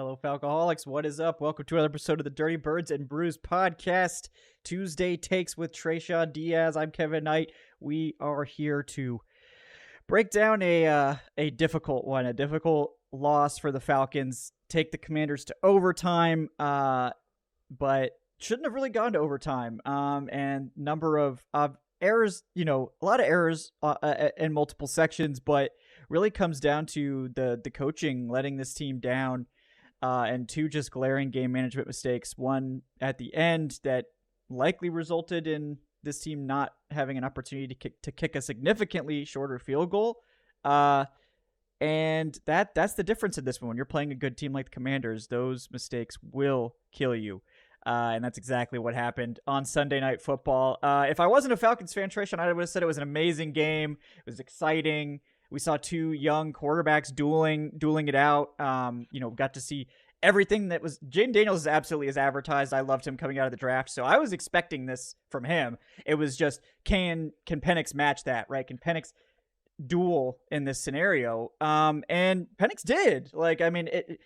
Fellow Falcoholics, what is up? Welcome to another episode of the Dirty Birds and Brews podcast. Tuesday Takes with Tre'Shon Diaz. I'm Kevin Knight. We are here to break down a difficult one, a difficult loss for the Falcons. Take the Commanders to overtime, but shouldn't have really gone to overtime. And number of errors, a lot of errors in multiple sections, but really comes down to the coaching letting this team down, and two just glaring game management mistakes. One at the end that likely resulted in this team not having an opportunity to kick a significantly shorter field goal. And that's the difference in this one. When you're playing a good team like the Commanders, those mistakes will kill you. And that's exactly what happened on Sunday Night Football. If I wasn't a Falcons fan, Tre'Shon, I would have said it was an amazing game. It was exciting. We saw two young quarterbacks dueling it out. Got to see everything that was. Jaden Daniels is absolutely as advertised. I loved him coming out of the draft, so I was expecting this from him. It was just, can Penix match that, right? Can Penix duel in this scenario? And Penix did. It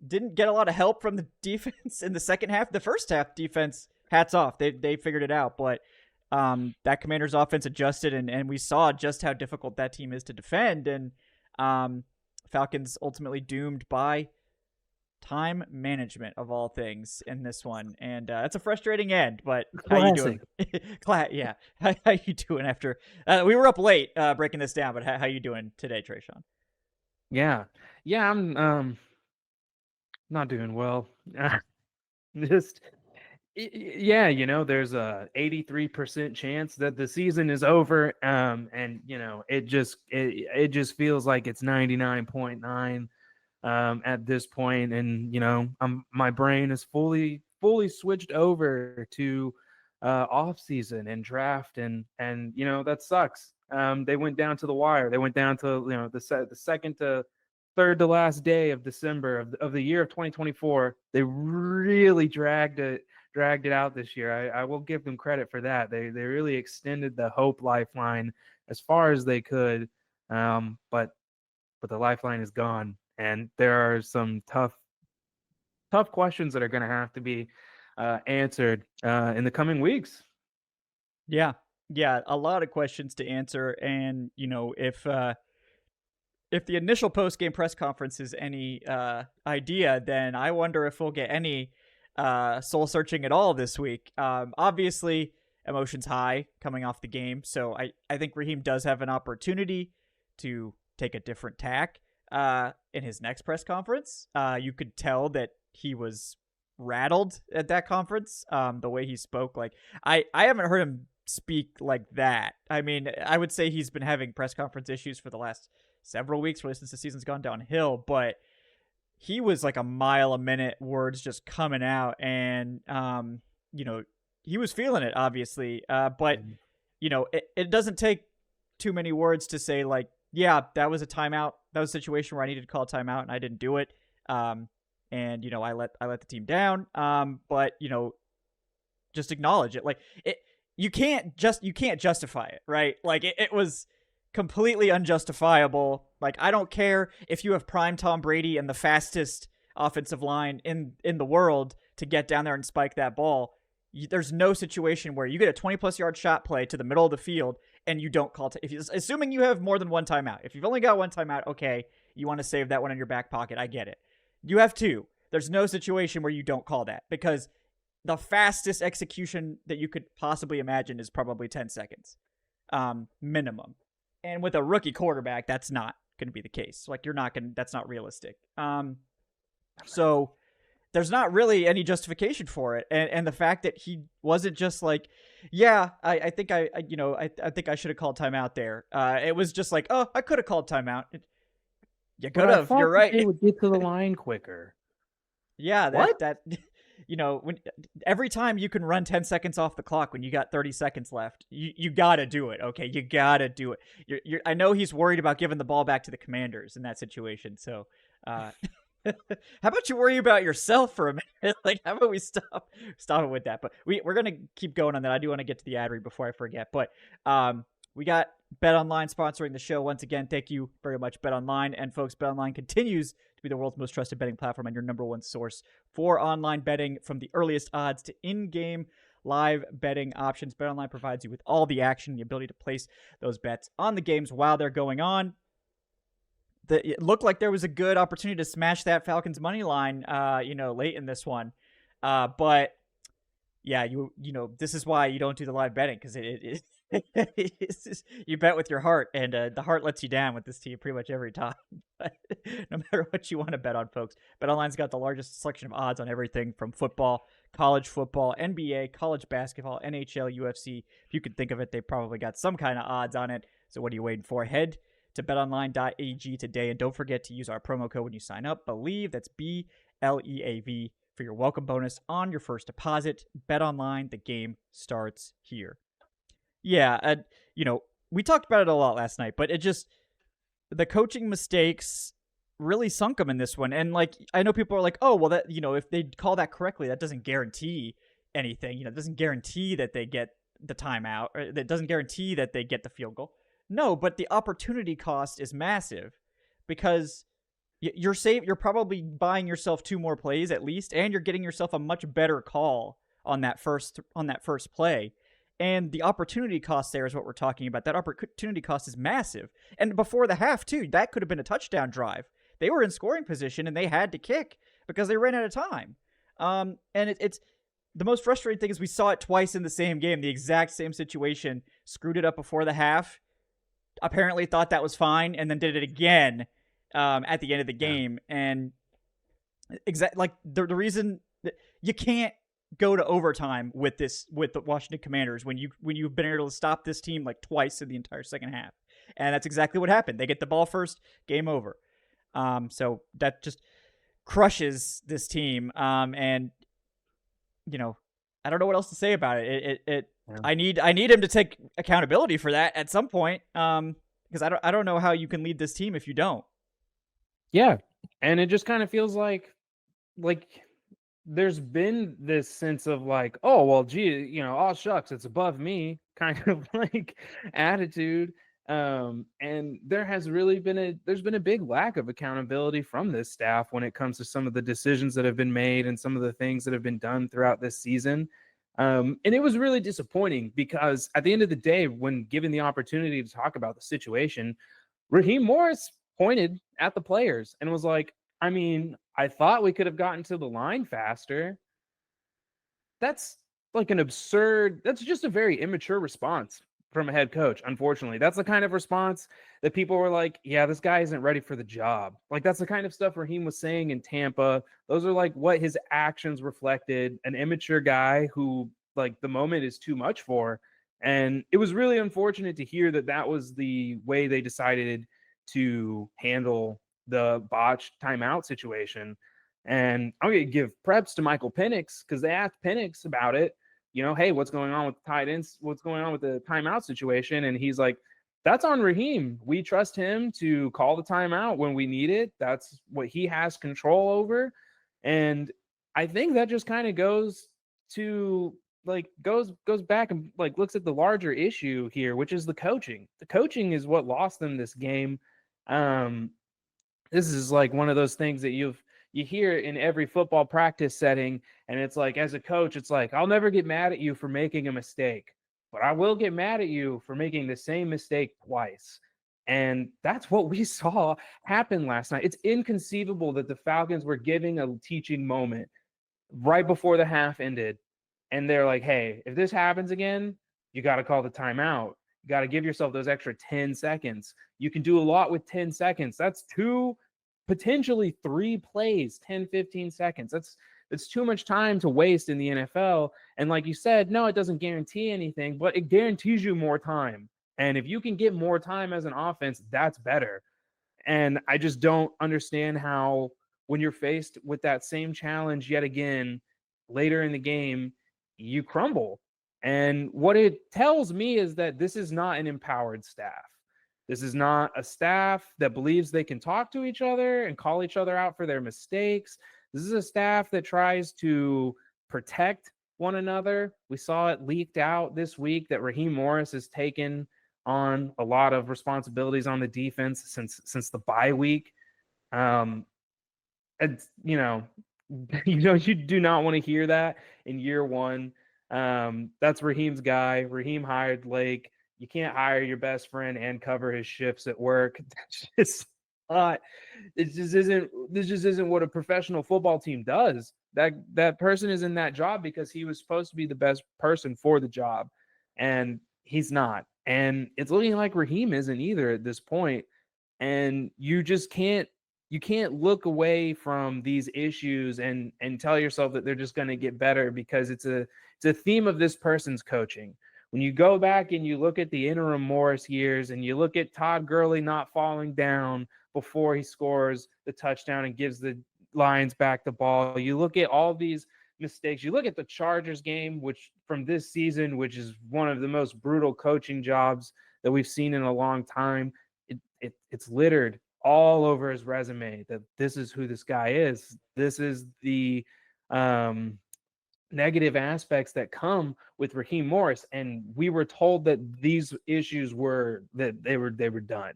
didn't get a lot of help from the defense in the second half. The first half defense, hats off. They figured it out, but that Commanders offense adjusted, and we saw just how difficult that team is to defend. And Falcons ultimately doomed by time management of all things in this one. And it's a frustrating end, but how you doing? Yeah. How you doing after we were up late breaking this down, but how you doing today, Tre'Shon? Yeah, I'm not doing well. Just there's a 83% chance that the season is over, and it just feels like it's 99.9 at this point, and my brain is fully switched over to offseason and draft, and that sucks. They went down to the wire. They went down to the second to third to last day of December of the year of 2024. They really dragged it out this year. I will give them credit for that. They really extended the hope lifeline as far as they could, but the lifeline is gone, and there are some tough questions that are going to have to be answered in the coming weeks. Yeah, a lot of questions to answer, and if the initial post-game press conference is any idea, then I wonder if we'll get any soul-searching at all this week. Obviously, emotions high coming off the game, so I think Raheem does have an opportunity to take a different tack in his next press conference. You could tell that he was rattled at that conference, the way he spoke. I haven't heard him speak like that. I mean, I would say he's been having press conference issues for the last several weeks, really, since the season's gone downhill, but he was like a mile a minute, words just coming out, and he was feeling it, obviously, but it doesn't take too many words to say, like, yeah, that was a timeout, that was a situation where I needed to call a timeout and I didn't do it, and I let the team down, but just acknowledge it. Like, you can't justify it, right? Like, it was completely unjustifiable. Like, I don't care if you have prime Tom Brady and the fastest offensive line in the world to get down there and spike that ball. There's no situation where you get a 20-plus yard shot play to the middle of the field and you don't call assuming you have more than one timeout. If you've only got one timeout, okay, you want to save that one in your back pocket. I get it. You have two. There's no situation where you don't call that, because the fastest execution that you could possibly imagine is probably 10 seconds minimum. And with a rookie quarterback, that's not going to be the case. Like, that's not realistic. So there's not really any justification for it. And the fact that he wasn't just like, yeah, I think I think I should have called timeout there. It was just like, oh, I could have called timeout. You could have. You're right. They would get to the line quicker. Yeah, that when every time you can run 10 seconds off the clock when you got 30 seconds left, you got to do it. Okay, you got to do it. I know he's worried about giving the ball back to the Commanders in that situation. So, how about you worry about yourself for a minute? Like, how about we stop it with that? But we're going to keep going on that. I do want to get to the ad read before I forget. But we got BetOnline sponsoring the show once again. Thank you very much, BetOnline. And folks, BetOnline continues to be the world's most trusted betting platform and your number one source for online betting, from the earliest odds to in-game live betting options. BetOnline provides you with all the action and the ability to place those bets on the games while they're going on. It looked like there was a good opportunity to smash that Falcons money line, late in this one. But yeah, you know, this is why you don't do the live betting, because it's just, you bet with your heart, and the heart lets you down with this team pretty much every time. But no matter what you want to bet on, folks, BetOnline's got the largest selection of odds on everything from football, college football, NBA, college basketball, NHL, UFC. If you could think of it, they probably got some kind of odds on it. So what are you waiting for? Head to betonline.ag today, and don't forget to use our promo code when you sign up. Believe, that's BLEAV, for your welcome bonus on your first deposit. BetOnline, the game starts here. Yeah, we talked about it a lot last night, but the coaching mistakes really sunk them in this one. And I know people are like, oh, well, that, if they call that correctly, that doesn't guarantee anything. It doesn't guarantee that they get the timeout, or that doesn't guarantee that they get the field goal. No, but the opportunity cost is massive, because you're probably buying yourself 2 more plays at least, and you're getting yourself a much better call on that first play. And the opportunity cost there is what we're talking about. That opportunity cost is massive. And before the half, too, that could have been a touchdown drive. They were in scoring position, and they had to kick because they ran out of time. And it's the most frustrating thing is we saw it twice in the same game, the exact same situation. Screwed it up before the half, apparently thought that was fine, and then did it again at the end of the game. And the reason that you can't go to overtime with the Washington Commanders when you've been able to stop this team twice in the entire second half. And that's exactly what happened. They get the ball first, game over. So that just crushes this team. And I don't know what else to say about it. Yeah. I need him to take accountability for that at some point. Because I don't know how you can lead this team if you don't. Yeah. And it just kind of feels like there's been this sense of oh, well, gee, oh, shucks, it's above me kind of attitude. And there's been a big lack of accountability from this staff when it comes to some of the decisions that have been made and some of the things that have been done throughout this season. And it was really disappointing, because at the end of the day, when given the opportunity to talk about the situation, Raheem Morris pointed at the players and was like, I mean, I thought we could have gotten to the line faster. That's that's just a very immature response from a head coach. Unfortunately, that's the kind of response that people were like, yeah, this guy isn't ready for the job. That's the kind of stuff Raheem was saying in Tampa. Those are what his actions reflected, an immature guy who the moment is too much for. And it was really unfortunate to hear that was the way they decided to handle the botched timeout situation. And I'm going to give preps to Michael Penix, because they asked Penix about it. Hey, what's going on with the tight ends? What's going on with the timeout situation? And he's like, that's on Raheem. We trust him to call the timeout when we need it. That's what he has control over. And I think that just kind of goes to goes back and looks at the larger issue here, which is the coaching. The coaching is what lost them this game. This is one of those things that you hear in every football practice setting. And it's as a coach, it's I'll never get mad at you for making a mistake, but I will get mad at you for making the same mistake twice. And that's what we saw happen last night. It's inconceivable that the Falcons were giving a teaching moment right before the half ended. And they're like, hey, if this happens again, you got to call the timeout. You got to give yourself those extra 10 seconds. You can do a lot with 10 seconds. That's 2, potentially 3 plays, 10, 15 seconds. That's too much time to waste in the NFL. And like you said, no, it doesn't guarantee anything, but it guarantees you more time. And if you can get more time as an offense, that's better. And I just don't understand how, when you're faced with that same challenge yet again later in the game, you crumble. And what it tells me is that this is not an empowered staff. This is not a staff that believes they can talk to each other and call each other out for their mistakes. This is a staff that tries to protect one another. We saw it leaked out this week that Raheem Morris has taken on a lot of responsibilities on the defense since the bye week. And you do not want to hear that in year one. That's Raheem's guy. Raheem hired Lake. You can't hire your best friend and cover his shifts at work. That's just not. This just isn't what a professional football team does. That person is in that job because he was supposed to be the best person for the job, and he's not. And it's looking like Raheem isn't either at this point. And you just can't look away from these issues and tell yourself that they're just going to get better, because it's a theme of this person's coaching. When you go back and you look at the interim Morris years and you look at Todd Gurley not falling down before he scores the touchdown and gives the Lions back the ball, you look at all these mistakes, you look at the Chargers game, which from this season, which is one of the most brutal coaching jobs that we've seen in a long time, it's littered all over his resume that this is who this guy is. This is the negative aspects that come with Raheem Morris, and we were told that these issues were done,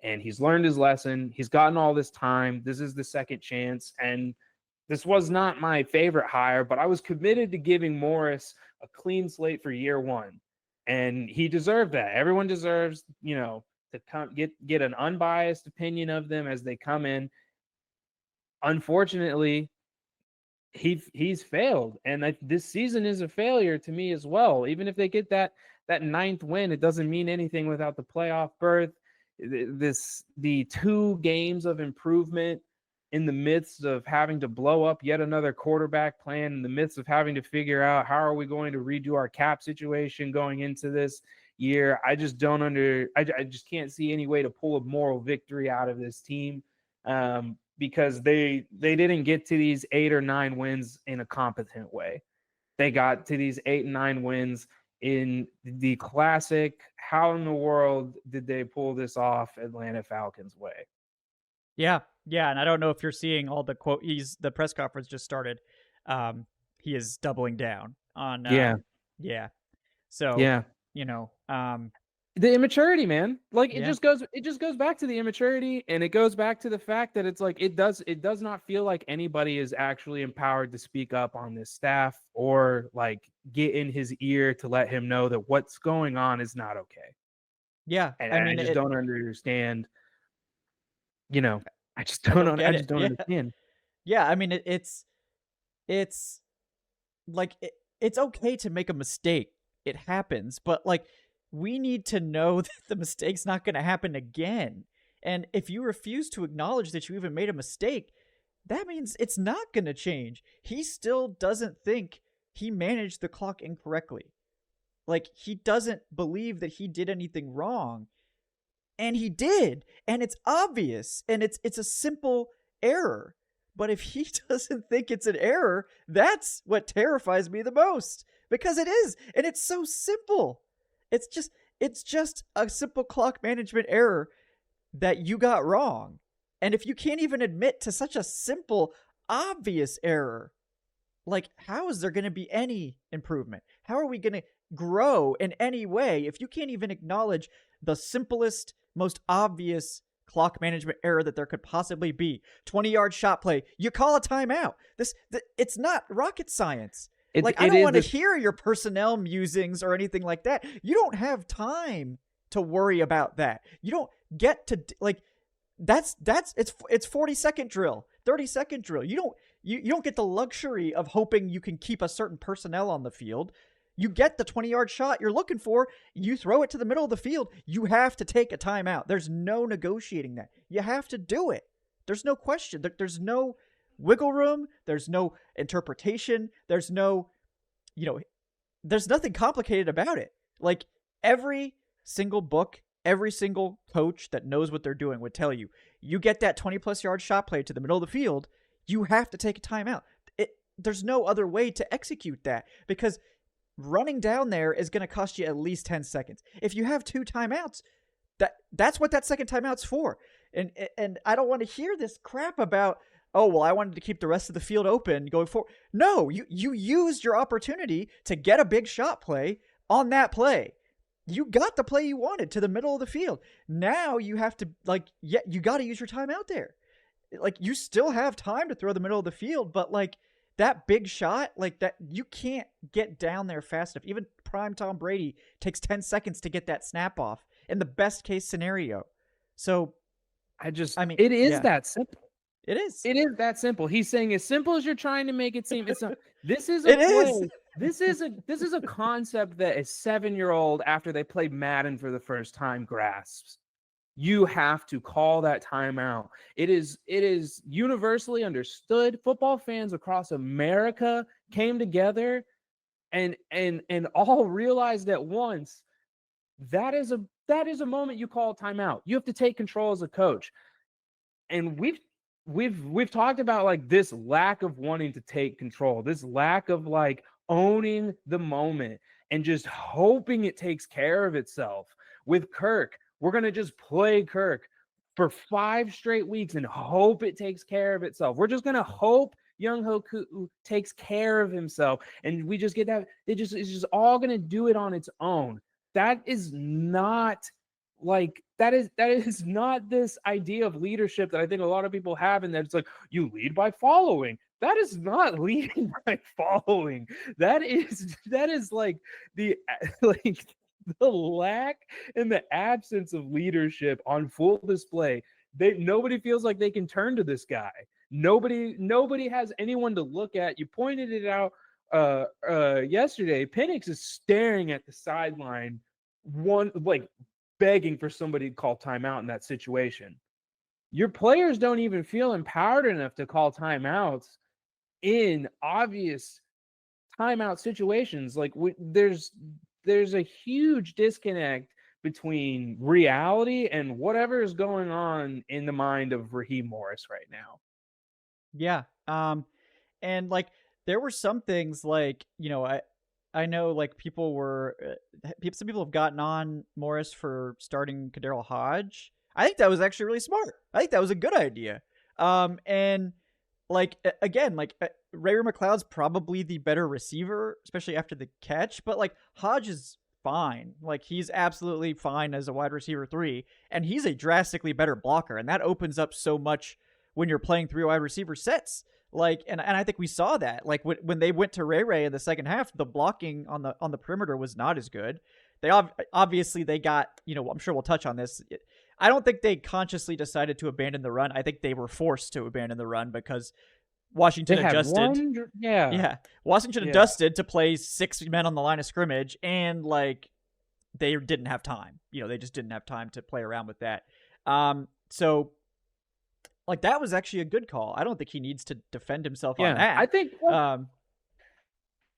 and he's learned his lesson. He's gotten all this time. This is the second chance, and this was not my favorite hire, but I was committed to giving Morris a clean slate for year one, and he deserved that. Everyone deserves, to come get an unbiased opinion of them as they come in. Unfortunately, he's failed, and this season is a failure to me as well. Even if they get that 9th win, it doesn't mean anything without the playoff berth. The 2 games of improvement in the midst of having to blow up yet another quarterback plan, in the midst of having to figure out how are we going to redo our cap situation going into this year. I just can't see any way to pull a moral victory out of this team, because they didn't get to these 8 or 9 wins in a competent way. They got to these 8 and 9 wins in the classic, how in the world did they pull this off Atlanta Falcons way? Yeah, and I don't know if you're seeing all the quote. The press conference just started. He is doubling down on. So the immaturity, man. Like it just goes back to the immaturity, and it goes back to the fact that it's like it does not feel like anybody is actually empowered to speak up on this staff or like get in his ear to let him know that what's going on is not okay. Yeah, and I just don't understand. I just don't understand. Yeah, I mean it's like it's okay to make a mistake. It happens, but like we need to know that the mistake's not going to happen again. And if you refuse to acknowledge that you even made a mistake, that means it's not going to change. He still doesn't think he managed the clock incorrectly. Like he doesn't believe that he did anything wrong. And he did, and it's obvious, and it's a simple error. But if he doesn't think it's an error, that's what terrifies me the most, because it is, and it's so simple. It's just a simple clock management error that you got wrong. And if you can't even admit to such a simple, obvious error, like how is there going to be any improvement? How are we going to grow in any way if you can't even acknowledge the simplest, most obvious clock management error that there could possibly be? 20-yard shot play, you call a timeout. It's not rocket science. I don't want to hear your personnel musings or anything like that. You don't have time to worry about that. You don't get to it's 40-second drill, 30-second drill. You don't get the luxury of hoping you can keep a certain personnel on the field. You get the 20-yard shot you're looking for, you throw it to the middle of the field, you have to take a timeout. There's no negotiating that. You have to do it. There's no question. There's no wiggle room. There's no interpretation. There's no, there's nothing complicated about it. Like every single book, every single coach that knows what they're doing would tell you, you get that 20-plus yard shot play to the middle of the field, you have to take a timeout. There's no other way to execute that, because running down there is going to cost you at least 10 seconds. If you have 2 timeouts, that's what that second timeout's for. And I don't want to hear this crap about, oh, well, I wanted to keep the rest of the field open going forward. No, you used your opportunity to get a big shot play on that play. you got the play you wanted to the middle of the field. Now you have to, like, yeah, you got to use your time out there. Like, you still have time to throw the middle of the field, but like that big shot, like that, you can't get down there fast enough. Even prime Tom Brady takes 10 seconds to get that snap off in the best case scenario. So, I mean, it is yeah, that simple. it is. It is that simple. He's saying as simple as you're trying to make it seem. It's not. This is a It play. is. This is a concept that a 7-year-old, after they play Madden for the first time, grasps. You have to call that timeout. It is universally understood. Football fans across America came together and all realized at once that is a moment you call timeout. You have to take control as a coach. And we've talked about like this lack of wanting to take control, this lack of like owning the moment and just hoping it takes care of itself. With Kirk, we're going to just play Kirk for 5 straight weeks and hope it takes care of itself. We're just going to hope Young Hoku takes care of himself. And we just get that. It's just all going to do it on its own. That is not like, that is not this idea of leadership that I think a lot of people have. And that it's like, you lead by following. That is not leading by following. That is like the lack and the absence of leadership on full display. Nobody feels like they can turn to this guy. Nobody has anyone to look at. You pointed it out yesterday. Penix is staring at the sideline, begging for somebody to call timeout in that situation. Your players don't even feel empowered enough to call timeouts in obvious timeout situations. Like, there's a huge disconnect between reality and whatever is going on in the mind of Raheem Morris right now. Yeah. And like there were some things like, I know like some people have gotten on Morris for starting Kaderil Hodge. I think that was actually really smart. I think that was a good idea. And like again, like Ray McLeod's probably the better receiver, especially after the catch. But like Hodge is fine. Like he's absolutely fine as a wide receiver 3, and he's a drastically better blocker, and that opens up so much when you're playing 3 wide receiver sets. Like, and I think we saw that. Like when they went to Ray in the second half, the blocking on the perimeter was not as good. They obviously they got, I'm sure we'll touch on this. I don't think they consciously decided to abandon the run. I think they were forced to abandon the run because Washington adjusted. Washington adjusted to play 6 men on the line of scrimmage, and like they didn't have time. They just didn't have time to play around with that. So like that was actually a good call. I don't think he needs to defend himself on that. I think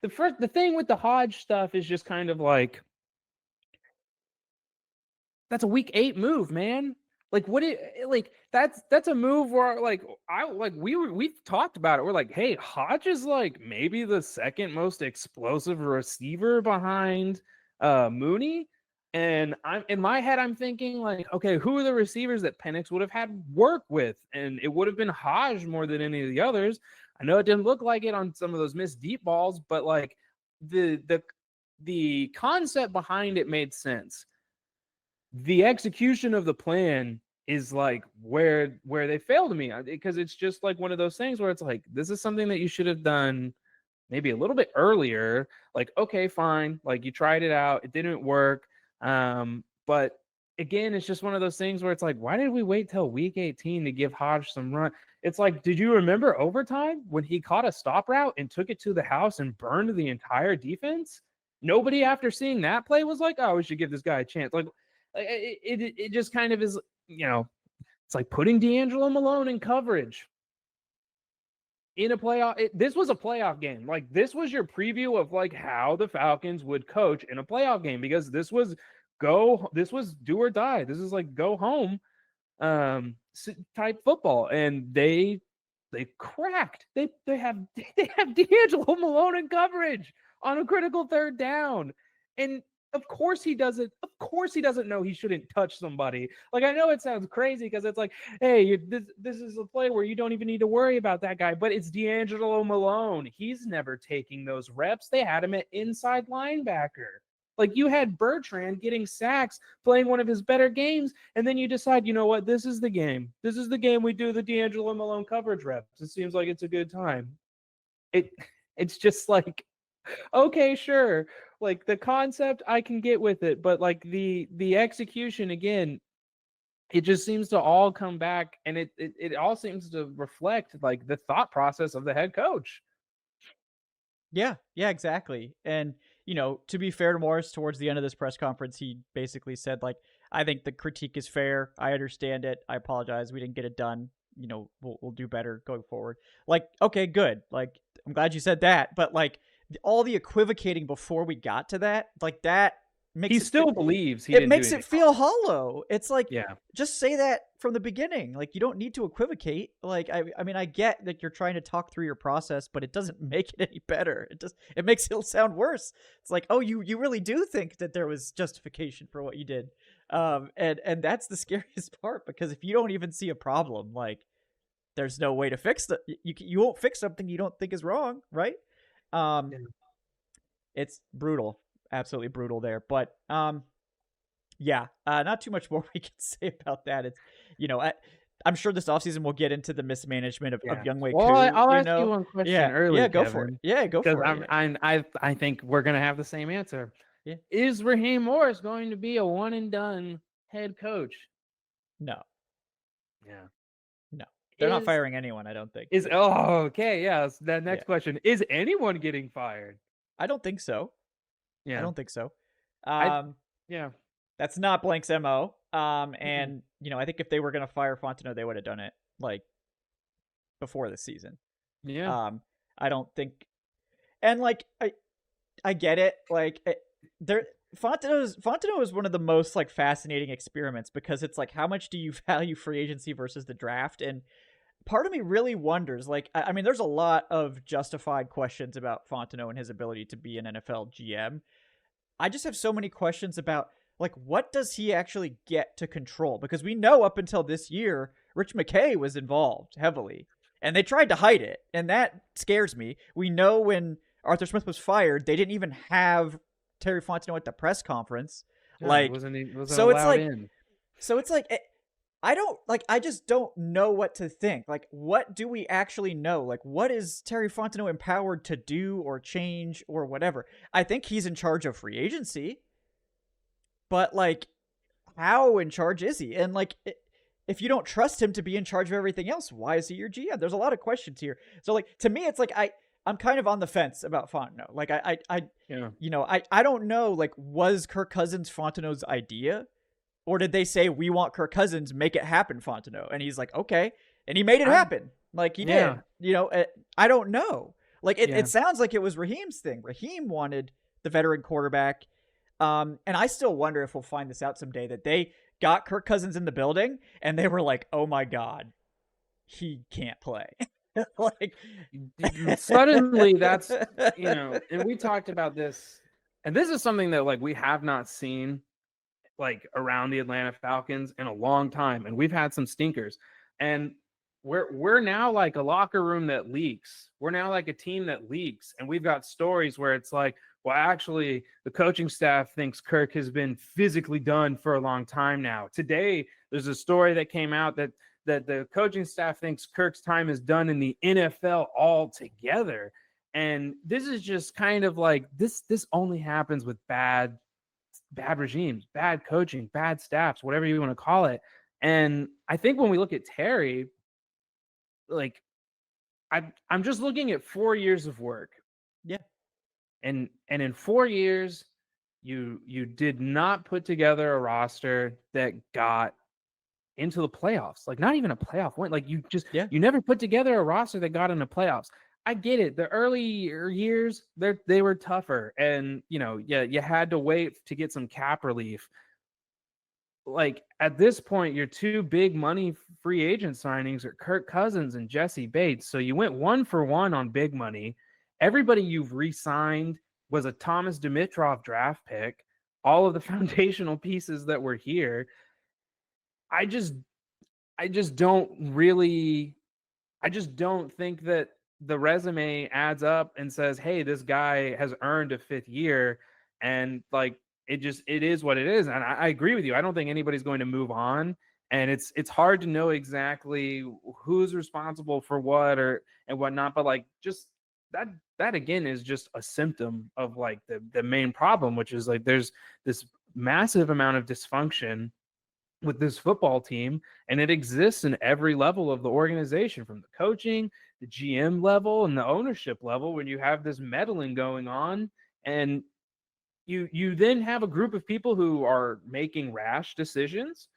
the thing with the Hodge stuff is just kind of like, that's a week 8 move, man. Like that's a move where we've talked about it. We're like, hey, Hodge is like maybe the second most explosive receiver behind Mooney. And I'm in my head, I'm thinking like, okay, who are the receivers that Penix would have had work with? And it would have been Hodge more than any of the others. I know it didn't look like it on some of those missed deep balls, but like the concept behind it made sense. The execution of the plan is like where they failed me, because it's just like one of those things where it's like, this is something that you should have done maybe a little bit earlier. Like, okay, fine. Like you tried it out. It didn't work. But again, it's just one of those things where it's like, why did we wait till week 18 to give Hodge some run? It's like, did you remember overtime when he caught a stop route and took it to the house and burned the entire defense? Nobody after seeing that play was like, oh, we should give this guy a chance. Like it just kind of is, it's like putting D'Angelo Malone in coverage in a playoff. This was a playoff game. Like this was your preview of like how the Falcons would coach in a playoff game, because this was do or die. This is like go home type football, and they cracked. They have D'Angelo Malone in coverage on a critical 3rd down, and of course he doesn't. Of course he doesn't know he shouldn't touch somebody. Like, I know it sounds crazy because it's like, hey, this is a play where you don't even need to worry about that guy. But it's D'Angelo Malone. He's never taking those reps. They had him at inside linebacker. Like, you had Bertrand getting sacks, playing one of his better games, and then you decide, you know what, this is the game. This is the game we do the D'Angelo Malone coverage reps. It seems like it's a good time. It's just like, okay, sure. Like, the concept, I can get with it, but like the execution, again, it just seems to all come back, and it all seems to reflect like the thought process of the head coach. Yeah, exactly. And, to be fair to Morris, towards the end of this press conference, he basically said, like, I think the critique is fair. I understand it. I apologize. We didn't get it done. We'll do better going forward. Like, okay, good. Like, I'm glad you said that. But, like, all the equivocating before we got to that, like, that makes He it still believes he it didn't makes do it feel hollow. It's like, Yeah. just say that from the beginning. Like, you don't need to equivocate. Like, I mean, I get that you're trying to talk through your process, but it doesn't make it any better. It makes it sound worse. It's like, oh, you really do think that there was justification for what you did. And that's the scariest part, because if you don't even see a problem, like, there's no way to fix the, you won't fix something you don't think is wrong, right? It's brutal, absolutely brutal there. But yeah, not too much more we can say about that. It's, I'm sure this offseason we'll get into the mismanagement of Younghoe Well, Koo. I'll ask you one question early. Yeah, go Kevin, for it. Yeah, go for it. I think we're gonna have the same answer. Yeah. Is Raheem Morris going to be a one and done head coach? No. Yeah. No. They're not firing anyone, I don't think. Okay, yeah. So the next question. Is anyone getting fired? I don't think so. Yeah. I don't think so. Yeah. That's not Blank's MO. And I think if they were gonna fire Fontenot, they would have done it like before this season. Yeah. I don't think, and like I get it. Like, Fontenot is one of the most like fascinating experiments, because it's like, how much do you value free agency versus the draft? And part of me really wonders, like, I mean, there's a lot of justified questions about Fontenot and his ability to be an NFL GM. I just have so many questions about, like, what does he actually get to control? Because we know up until this year, Rich McKay was involved heavily, and they tried to hide it, and that scares me. We know when Arthur Smith was fired, they didn't even have Terry Fontenot at the press conference. Yeah, like, wasn't so it's like, in. so it's like, I just don't know what to think. Like, what do we actually know? Like, what is Terry Fontenot empowered to do or change or whatever? I think he's in charge of free agency, but like, how in charge is he? And like, if you don't trust him to be in charge of everything else, why is he your GM? There's a lot of questions here. So like, to me, it's like, I'm kind of on the fence about Fontenot. Like, I don't know, like, was Kirk Cousins Fontenot's idea? Or did they say, we want Kirk Cousins, make it happen, Fontenot? And he's like, okay. And he made it happen. Like, he did. I don't know. Like, it sounds like it was Raheem's thing. Raheem wanted the veteran quarterback. And I still wonder if we'll find this out someday, that they got Kirk Cousins in the building and they were like, oh my God, he can't play. Like, suddenly that's, and we talked about this, and this is something that like we have not seen like around the Atlanta Falcons in a long time. And we've had some stinkers, and we're now like a locker room that leaks. We're now like a team that leaks. And we've got stories where it's like, well, actually the coaching staff thinks Kirk has been physically done for a long time now. Today, there's a story that came out that the coaching staff thinks Kirk's time is done in the NFL altogether. And this is just kind of like, this only happens with bad regimes, bad coaching, bad staffs, whatever you want to call it. And I think when we look at Terry, like, I'm just looking at 4 years of work. Yeah. And in 4 years, you did not put together a roster that got into the playoffs. Like, not even a playoff win. Like, you never put together a roster that got into playoffs. I get it. The earlier years, they were tougher, and you had to wait to get some cap relief. Like, at this point, your two big money free agent signings are Kirk Cousins and Jesse Bates. So you went 1-for-1 on big money. Everybody you've re-signed was a Thomas Dimitrov draft pick. All of the foundational pieces that were here. I just don't think that the resume adds up and says, hey, this guy has earned a fifth year. And like, it is what it is. And I agree with you. I don't think anybody's going to move on. And it's hard to know exactly who's responsible for what and whatnot. But like just that again is just a symptom of like the main problem, which is like there's this massive amount of dysfunction with this football team, and it exists in every level of the organization, from the coaching, the GM level, and the ownership level, when you have this meddling going on. And you then have a group of people who are making rash decisions,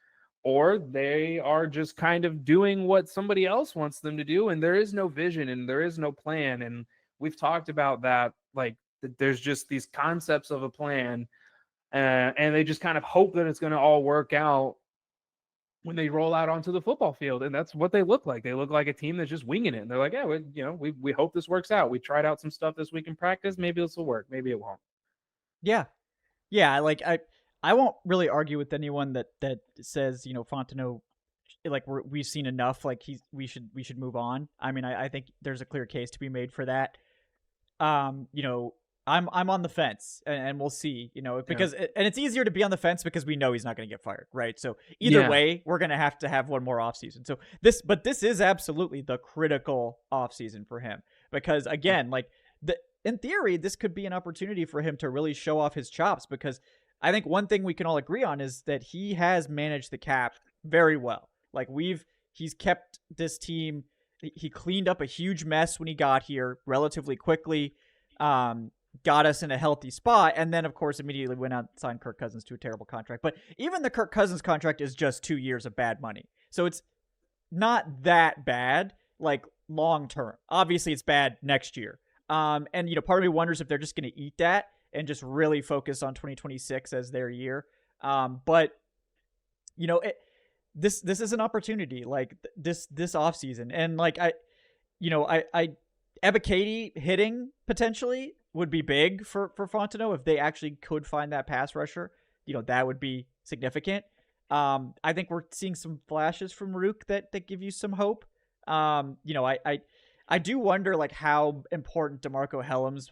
or they are just kind of doing what somebody else wants them to do, and there is no vision and there is no plan. And we've talked about that, like there's just these concepts of a plan, and they just kind of hope that it's going to all work out when they roll out onto the football field. And that's what they look like. They look like a team that's just winging it. And they're like, yeah, we hope this works out. We tried out some stuff this week in practice. Maybe this will work. Maybe it won't. Yeah. Like I won't really argue with anyone that says, Fontenot, like we've seen enough, like we should move on. I mean, I think there's a clear case to be made for that. I'm on the fence, and we'll see, because and it's easier to be on the fence because we know he's not going to get fired, right? So either way, we're going to have one more offseason. So this is absolutely the critical offseason for him, because again, like in theory, this could be an opportunity for him to really show off his chops, because I think one thing we can all agree on is that he has managed the cap very well. Like he's kept this team. He cleaned up a huge mess when he got here relatively quickly. Got us in a healthy spot, and then of course immediately went out and signed Kirk Cousins to a terrible contract. But even the Kirk Cousins contract is just 2 years of bad money, so it's not that bad, like long term. Obviously it's bad next year, and part of me wonders if they're just going to eat that and just really focus on 2026 as their year. But this is an opportunity, like this offseason, and like I Ebiketie hitting potentially would be big for Fontenot if they actually could find that pass rusher. That would be significant. I think we're seeing some flashes from Rook that give you some hope. I do wonder like how important DeMarco Hellams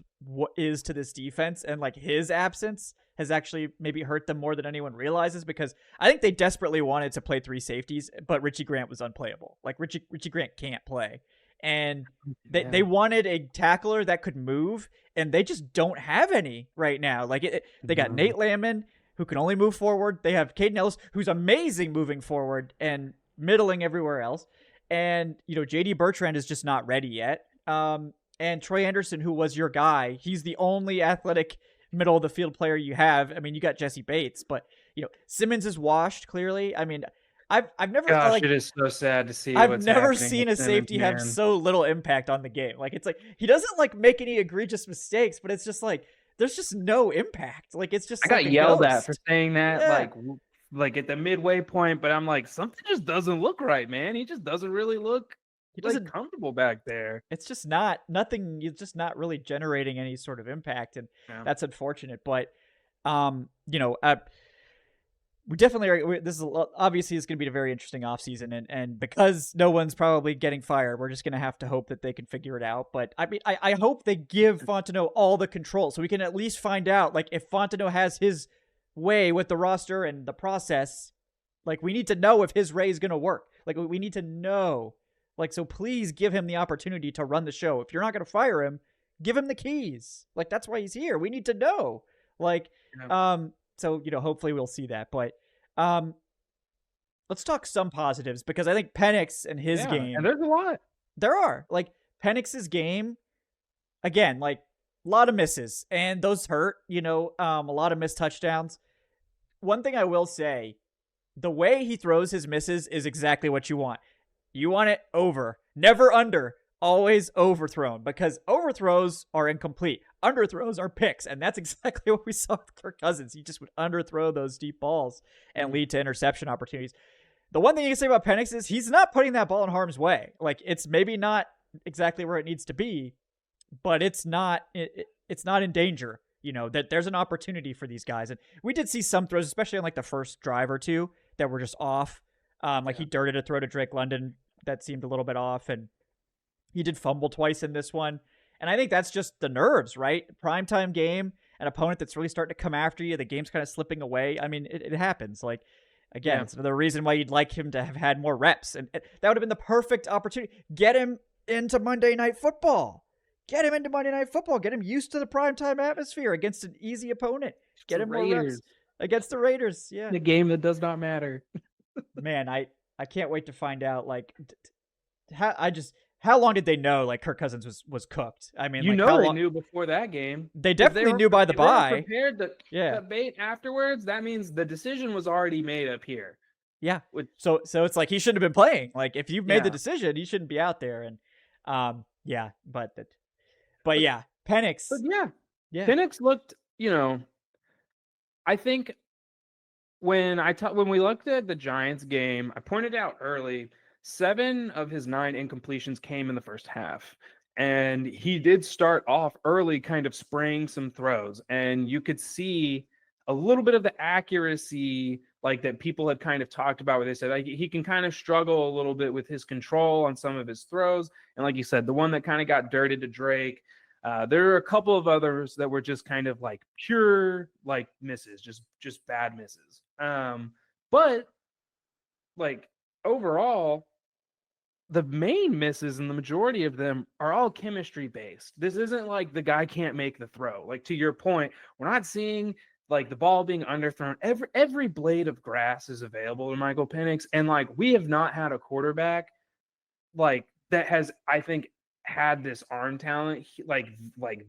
is to this defense, and like his absence has actually maybe hurt them more than anyone realizes, because I think they desperately wanted to play 3 safeties, but Richie Grant was unplayable. Like Richie Grant can't play. And they wanted a tackler that could move, and they just don't have any right now. Like they got Nate Landman, who can only move forward. They have Caden Ellis, who's amazing moving forward and middling everywhere else. And, JD Bertrand is just not ready yet. And Troy Anderson, who was your guy, he's the only athletic middle of the field player you have. I mean, you got Jesse Bates, but, Simmons is washed clearly. I mean, I've never. Gosh, it is so sad to see. I've never seen a safety have so little impact on the game. Like it's like he doesn't like make any egregious mistakes, but it's just like there's just no impact. Like it's just. I got yelled at for saying that, like at the midway point, but I'm like, something just doesn't look right, man. He just doesn't really look. He doesn't comfortable back there. It's just nothing. It's just not really generating any sort of impact, and that's unfortunate. But, we definitely are. This is obviously it's going to be a very interesting offseason, and because no one's probably getting fired, we're just going to have to hope that they can figure it out. But I mean, I hope they give Fontenot all the control, so we can at least find out, like, if Fontenot has his way with the roster and the process, like we need to know if his way is going to work. Like we need to know, like, so please give him the opportunity to run the show. If you're not going to fire him, give him the keys. Like that's why he's here. We need to know, like, So, hopefully we'll see that. But let's talk some positives, because I think Penix and his game. And there's a lot. There are. Like, Penix's game, again, like, a lot of misses. And those hurt, a lot of missed touchdowns. One thing I will say, the way he throws his misses is exactly what you want. You want it over. Never under. Always overthrown, because overthrows are incomplete. Underthrows are picks, and that's exactly what we saw with Kirk Cousins. He just would underthrow those deep balls and lead to interception opportunities. The one thing you can say about Penix is he's not putting that ball in harm's way. Like, it's maybe not exactly where it needs to be, but it's not in danger. That there's an opportunity for these guys. And we did see some throws, especially on like the first drive or two, that were just off. He dirted a throw to Drake London that seemed a little bit off, and he did fumble twice in this one. And I think that's just the nerves, right? Primetime game. an opponent that's really starting to come after you, the game's kind of slipping away. I mean, it happens. Like, again, it's another reason why you'd like him to have had more reps. And that would have been the perfect opportunity. Get him into Monday Night Football. Get him into Monday Night Football. Get him used to the primetime atmosphere against an easy opponent. Get him more reps against the Raiders. Yeah. The game that does not matter. Man, I can't wait to find out, like, how long did they know, like, Kirk Cousins was cooked? I mean, they knew before that game. They definitely knew by the bye. Prepared to debate afterwards. That means the decision was already made up here. Yeah. So it's like he shouldn't have been playing. Like, if you've made the decision, he shouldn't be out there. And but yeah, Penix. But Penix looked, I think when we looked at the Giants game, I pointed out early, 7 of his 9 incompletions came in the first half. And he did start off early kind of spraying some throws. And you could see a little bit of the accuracy like that people had kind of talked about where they said like, he can kind of struggle a little bit with his control on some of his throws. And like you said, the one that kind of got dirted to Drake. There are a couple of others that were just kind of like pure like misses, just bad misses. But like overall, the main misses and the majority of them are all chemistry based. This isn't like the guy can't make the throw. Like to your point, we're not seeing like the ball being underthrown. Every blade of grass is available to Michael Penix. And like we have not had a quarterback like that has, I think, had this arm talent like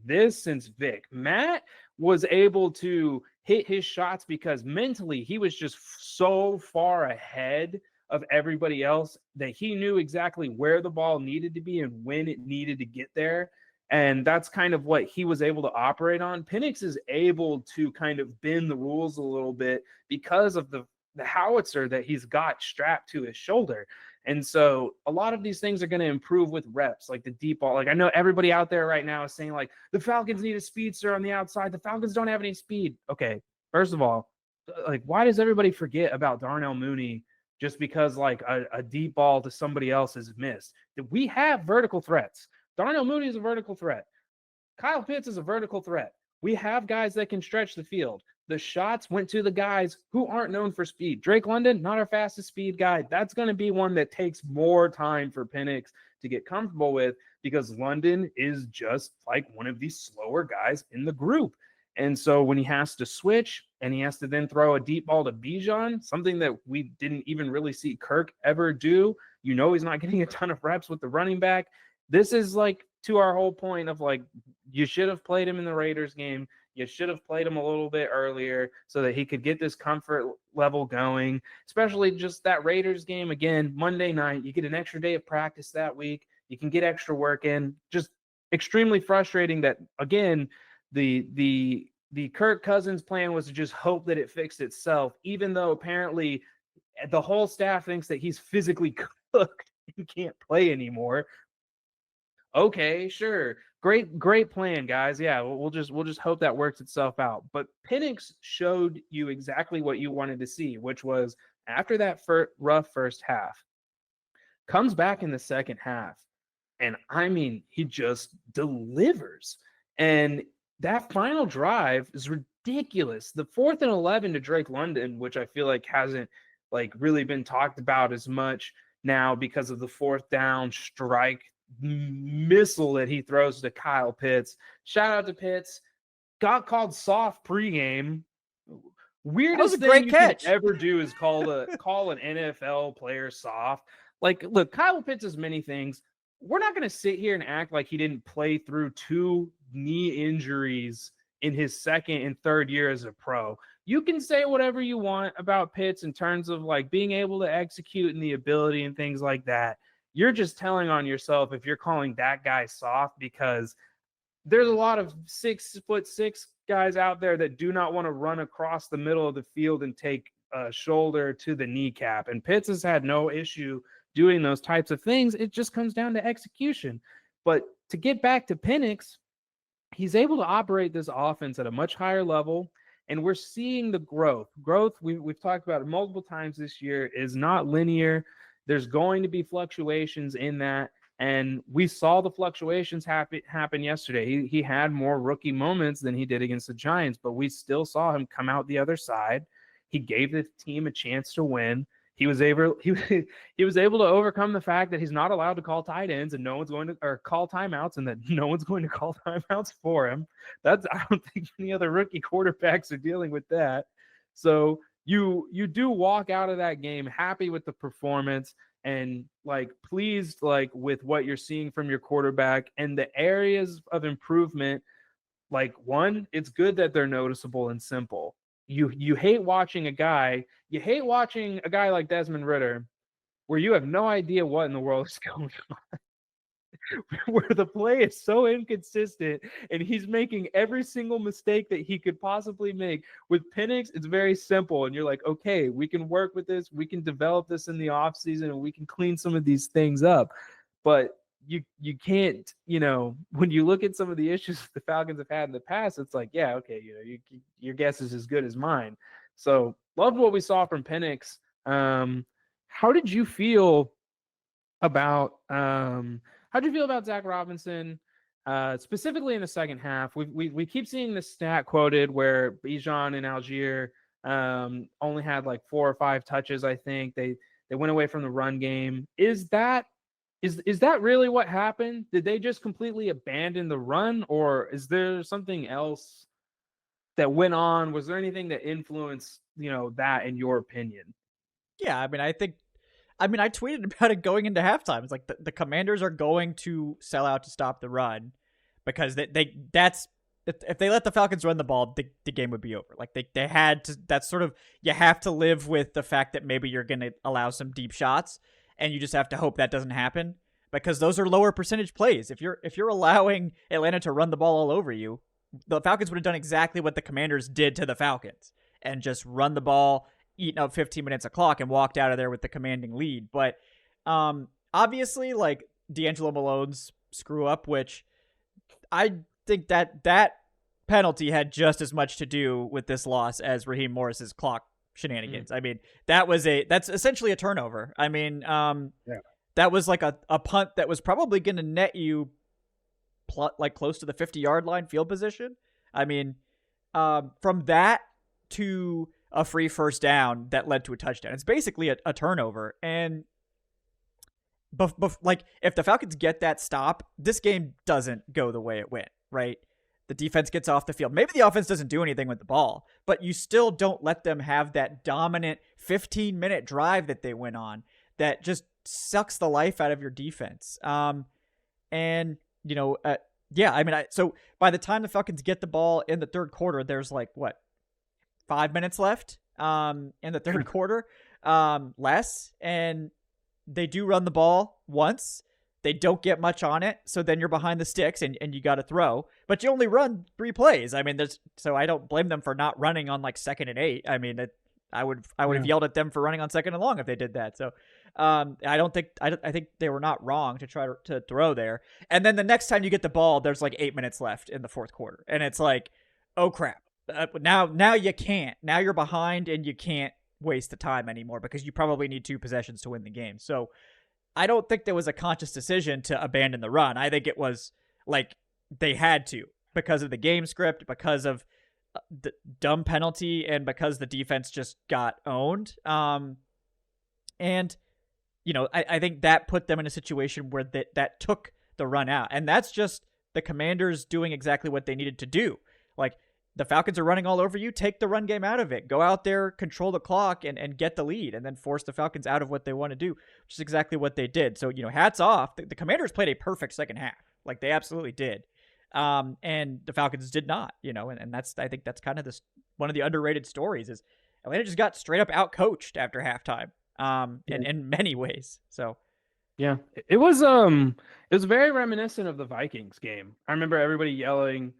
this since Vic. Matt was able to hit his shots because mentally he was just so far ahead of everybody else that he knew exactly where the ball needed to be and when it needed to get there. And that's kind of what he was able to operate on. Penix is able to kind of bend the rules a little bit because of the howitzer that he's got strapped to his shoulder. And so a lot of these things are going to improve with reps, like the deep ball. Like I know everybody out there right now is saying like the Falcons need a speedster on the outside. The Falcons don't have any speed. Okay, first of all, like why does everybody forget about Darnell Mooney just because like a deep ball to somebody else is missed? We have vertical threats. Darnell Mooney is a vertical threat. Kyle Pitts is a vertical threat. We have guys that can stretch the field. The shots went to the guys who aren't known for speed. Drake London, not our fastest speed guy. That's going to be one that takes more time for Penix to get comfortable with because London is just like one of these slower guys in the group. And so when he has to switch and he has to then throw a deep ball to Bijan, something that we didn't even really see Kirk ever do, he's not getting a ton of reps with the running back. This is like to our whole point of like, you should have played him in the Raiders game. You should have played him a little bit earlier so that he could get this comfort level going, especially just that Raiders game. Again, Monday night, you get an extra day of practice that week. You can get extra work in. Just extremely frustrating that, again, the Kirk Cousins plan was to just hope that it fixed itself, even though apparently the whole staff thinks that he's physically cooked and can't play anymore. Okay, sure. Great plan, guys. Yeah, we'll just hope that works itself out. But Penix showed you exactly what you wanted to see, which was after that rough first half, comes back in the second half, and I mean, he just delivers. And that final drive is ridiculous. The 4th and 11 to Drake London, which I feel like hasn't like really been talked about as much now because of the 4th down strike missile that he throws to Kyle Pitts. Shout out to Pitts. Got called soft pregame. Weirdest thing you can ever do is call an NFL player soft. Like, look, Kyle Pitts is many things. We're not going to sit here and act like he didn't play through 2 knee injuries in his second and third year as a pro. You can say whatever you want about Pitts in terms of like being able to execute and the ability and things like that. You're just telling on yourself if you're calling that guy soft, because there's a lot of 6'6" guys out there that do not want to run across the middle of the field and take a shoulder to the kneecap. And Pitts has had no issue doing those types of things. It just comes down to execution. But to get back to Penix, he's able to operate this offense at a much higher level. And we're seeing the growth. Growth, we've talked about it multiple times this year, is not linear. There's going to be fluctuations in that. And we saw the fluctuations happen yesterday. He had more rookie moments than he did against the Giants, but we still saw him come out the other side. He gave the team a chance to win. He was able to overcome the fact that he's not allowed to call tight ends and no one's going to or call timeouts and that no one's going to call timeouts for him. I don't think any other rookie quarterbacks are dealing with that. So you do walk out of that game happy with the performance and like pleased like with what you're seeing from your quarterback and the areas of improvement. Like one, it's good that they're noticeable and simple. You hate watching a guy like Desmond Ridder where you have no idea what in the world is going on. Where the play is so inconsistent and he's making every single mistake that he could possibly make. With Penix, it's very simple. And you're like, okay, we can work with this. We can develop this in the offseason and we can clean some of these things up. But you can't, when you look at some of the issues the Falcons have had in the past, it's like, yeah, okay, your guess is as good as mine. So loved what we saw from Penix. How did you feel about Zach Robinson, specifically in the second half? We keep seeing this stat quoted where Bijan and Algier only had like 4 or 5 touches. I think they went away from the run game. Is that really what happened? Did they just completely abandon the run, or is there something else that went on? Was there anything that influenced that in your opinion? Yeah, I tweeted about it going into halftime. It's like the Commanders are going to sell out to stop the run because that's if they let the Falcons run the ball, the game would be over. Like they had to. That's sort of, you have to live with the fact that maybe you're going to allow some deep shots, and you just have to hope that doesn't happen because those are lower percentage plays. If you're allowing Atlanta to run the ball all over you, the Falcons would have done exactly what the Commanders did to the Falcons and just run the ball, eating up 15 minutes of clock, and walked out of there with the commanding lead. But obviously, like D'Angelo Malone's screw up, which I think that penalty had just as much to do with this loss as Raheem Morris's clock shenanigans. I mean, that's essentially a turnover. I mean, that was like a punt that was probably going to net you like close to the 50-yard line field position. I mean, from that to a free first down that led to a touchdown, it's basically a turnover. And like if the Falcons get that stop, this game doesn't go the way it went, right? The defense gets off the field. Maybe the offense doesn't do anything with the ball, but you still don't let them have that dominant 15-minute drive that they went on that just sucks the life out of your defense. So by the time the Falcons get the ball in the third quarter, there's like 5 minutes left in the third quarter, less, and they do run the ball once. They don't get much on it, so then you're behind the sticks and you got to throw. But you only run 3 plays. I mean, so I don't blame them for not running on like 2nd and 8. I mean, I would have yelled at them for running on 2nd and long if they did that. So I think they were not wrong to try to throw there. And then the next time you get the ball, there's like 8 minutes left in the fourth quarter, and it's like, oh crap. Now you can't. Now you're behind and you can't waste the time anymore because you probably need 2 possessions to win the game. So I don't think there was a conscious decision to abandon the run. I think it was like they had to because of the game script, because of the dumb penalty, and because the defense just got owned. I think that put them in a situation where that took the run out. And that's just the Commanders doing exactly what they needed to do. Like, the Falcons are running all over you, take the run game out of it. Go out there, control the clock, and get the lead, and then force the Falcons out of what they want to do, which is exactly what they did. So, hats off. The Commanders played a perfect second half. Like, they absolutely did. And the Falcons did not, and I think that's kind of one of the underrated stories is Atlanta just got straight up out-coached after halftime, in many ways. So, yeah, it was very reminiscent of the Vikings game. I remember everybody yelling,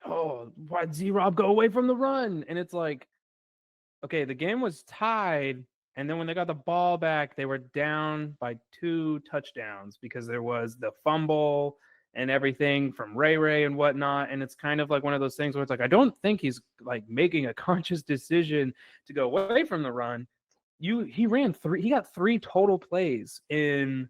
"Oh, why'd Z-Rob go away from the run?" And it's like, okay, the game was tied, and then when they got the ball back, they were down by 2 touchdowns because there was the fumble and everything from Ray and whatnot. And it's kind of like one of those things where it's like, I don't think he's like making a conscious decision to go away from the run. He got 3 total plays in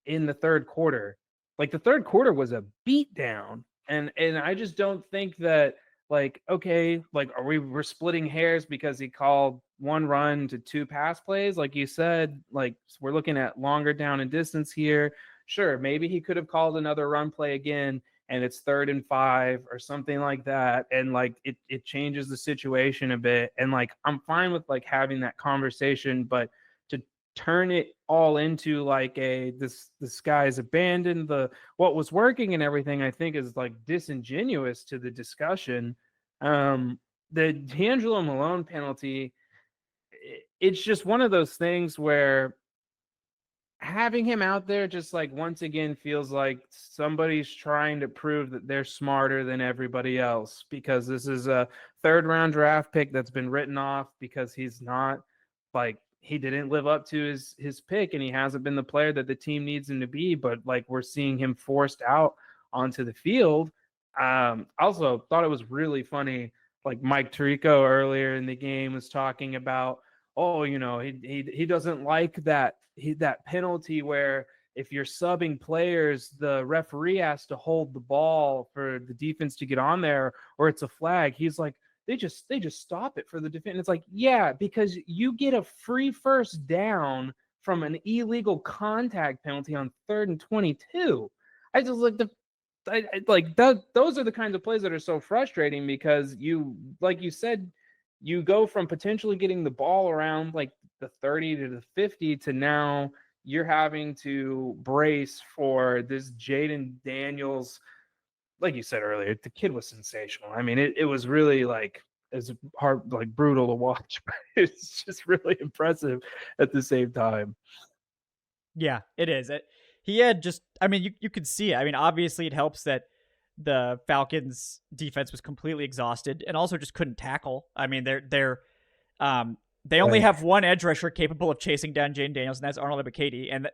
in the third quarter. Like the third quarter was a beatdown. And I just don't think that, like, okay, like we're splitting hairs because he called one run to 2 pass plays, like you said. Like, we're looking at longer down and distance here. Sure, maybe he could have called another run play again and it's 3rd and 5 or something like that, and like it changes the situation a bit. And like, I'm fine with like having that conversation, but to turn it all into like this guy's abandoned what was working and everything, I think is like disingenuous to the discussion. The D'Angelo Malone penalty, it's just one of those things where having him out there just like once again feels like somebody's trying to prove that they're smarter than everybody else, because this is a 3rd round draft pick that's been written off because he's not, like, he didn't live up to his pick and he hasn't been the player that the team needs him to be. But like, we're seeing him forced out onto the field. Also thought it was really funny, like Mike Tirico earlier in the game was talking about, oh, you know, he doesn't like that penalty where if you're subbing players, the referee has to hold the ball for the defense to get on there, or it's a flag. He's like, they just stop it for the defense. It's like, yeah, because you get a free first down from an illegal contact penalty on 3rd and 22. I just like those are the kinds of plays that are so frustrating, because you, like you said, you go from potentially getting the ball around like the 30 to the 50 to now you're having to brace for this Jaden Daniels. Like you said earlier, the kid was sensational. I mean, it was really like, it's hard, like brutal to watch, but it's just really impressive at the same time. Yeah, it is. He had just, I mean, you could see it. I mean, obviously it helps that the Falcons defense was completely exhausted and also just couldn't tackle. I mean, they only have one edge rusher capable of chasing down Jaden Daniels, and that's Arnold Ebiketie, and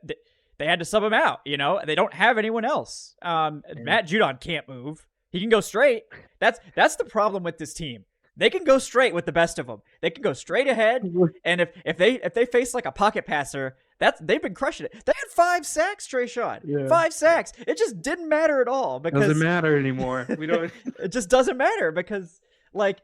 they had to sub him out. You know, they don't have anyone else. Matt Judon can't move. He can go straight. That's the problem with this team. They can go straight with the best of them. They can go straight ahead, and if they face like a pocket passer, they've been crushing it. They had 5 sacks, Tre'Shon. Yeah. 5 sacks. It just didn't matter at all, because doesn't matter anymore. We don't. It just doesn't matter, because like,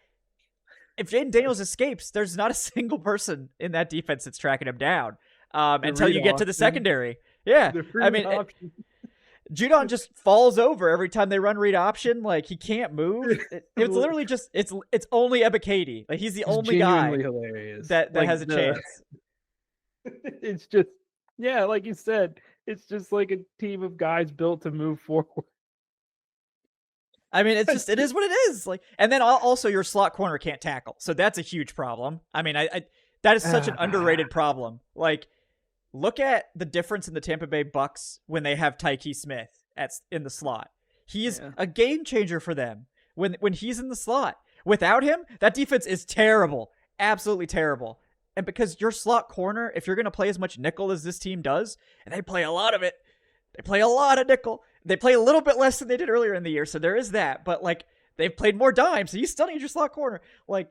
if Jaden Daniels escapes, there's not a single person in that defense that's tracking him down until you get to the secondary. Yeah, I mean, Judon just falls over every time they run read option. Like, he can't move. It's literally just it's only Ebiketie. Like, he's the only guy hilarious. that like has a chance. It's just, yeah, like you said, it's just like a team of guys built to move forward. I mean, it's just, it is what it is. Like, and then also your slot corner can't tackle, so that's a huge problem. I mean, that is such an underrated problem. Like, look at the difference in the Tampa Bay Bucks when they have Tyke Smith in the slot. He's a game changer for them when he's in the slot. Without him, that defense is terrible, absolutely terrible. And because your slot corner, if you're going to play as much nickel as this team does, and they play a lot of it, they play a lot of nickel. They play a little bit less than they did earlier in the year, so there is that. But like, they've played more dime, so you still need your slot corner. Like,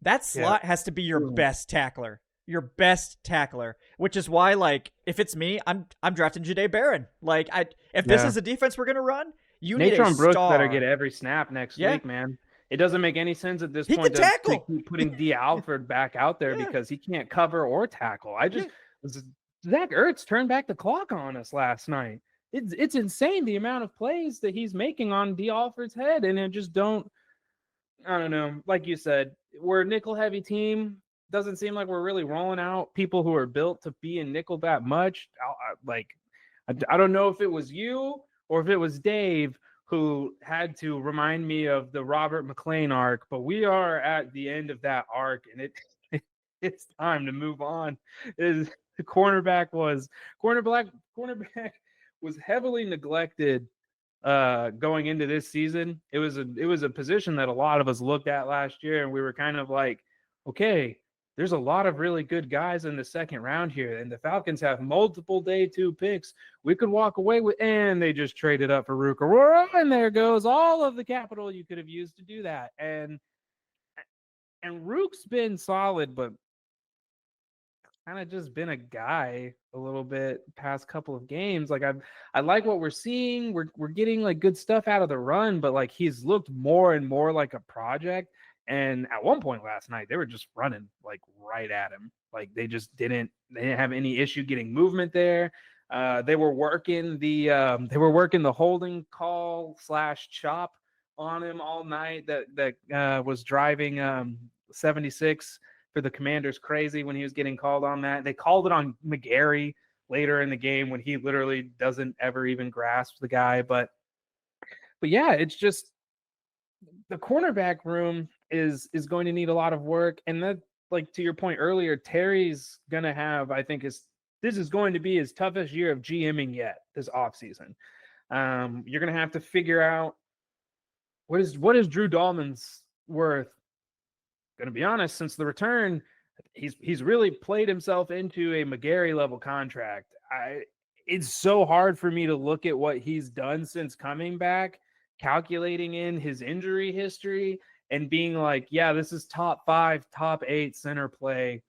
that slot has to be your best tackler. Your best tackler, which is why, like, if it's me, I'm drafting Jahdae Barron. Like, if this is a defense we're gonna run, you need a star. Brooks better get every snap next week, man. It doesn't make any sense at this point to keep putting D. Alford back out there because he can't cover or tackle. Zach Ertz turned back the clock on us last night. It's insane the amount of plays that he's making on D. Alford's head, and it just I don't know. Like you said, we're a nickel heavy team. Doesn't seem like we're really rolling out people who are built to be in nickel that much. I don't know if it was you or if it was Dave who had to remind me of the Robert McClain arc, but we are at the end of that arc, and it's time to move on. The cornerback was heavily neglected going into this season. It was a position that a lot of us looked at last year, and we were kind of like, okay, there's a lot of really good guys in the second round here, and the Falcons have multiple day 2 picks. We could walk away with, and they just traded up for Rook Aurora, and there goes all of the capital you could have used to do that. And Rook's been solid, but kind of just been a guy a little bit past couple of games. Like I like what we're seeing. We're getting like good stuff out of the run, but like he's looked more and more like a project. And at one point last night, they were just running like right at him. Like they didn't have any issue getting movement there. They were working the holding call / chop on him all night. That was driving 76 for the Commanders crazy when he was getting called on that. They called it on McGarry later in the game when he literally doesn't ever even grasp the guy. But yeah, it's just the cornerback room is going to need a lot of work. And that, like to your point earlier, Terry's gonna have, I think, this is going to be his toughest year of GMing yet this offseason. You're gonna have to figure out what is Drew Dahlman's worth. Gonna be honest, since the return, he's really played himself into a McGarry level contract. It's so hard for me to look at what he's done since coming back, calculating in his injury history and being like, yeah, this is top 5, top 8 center play.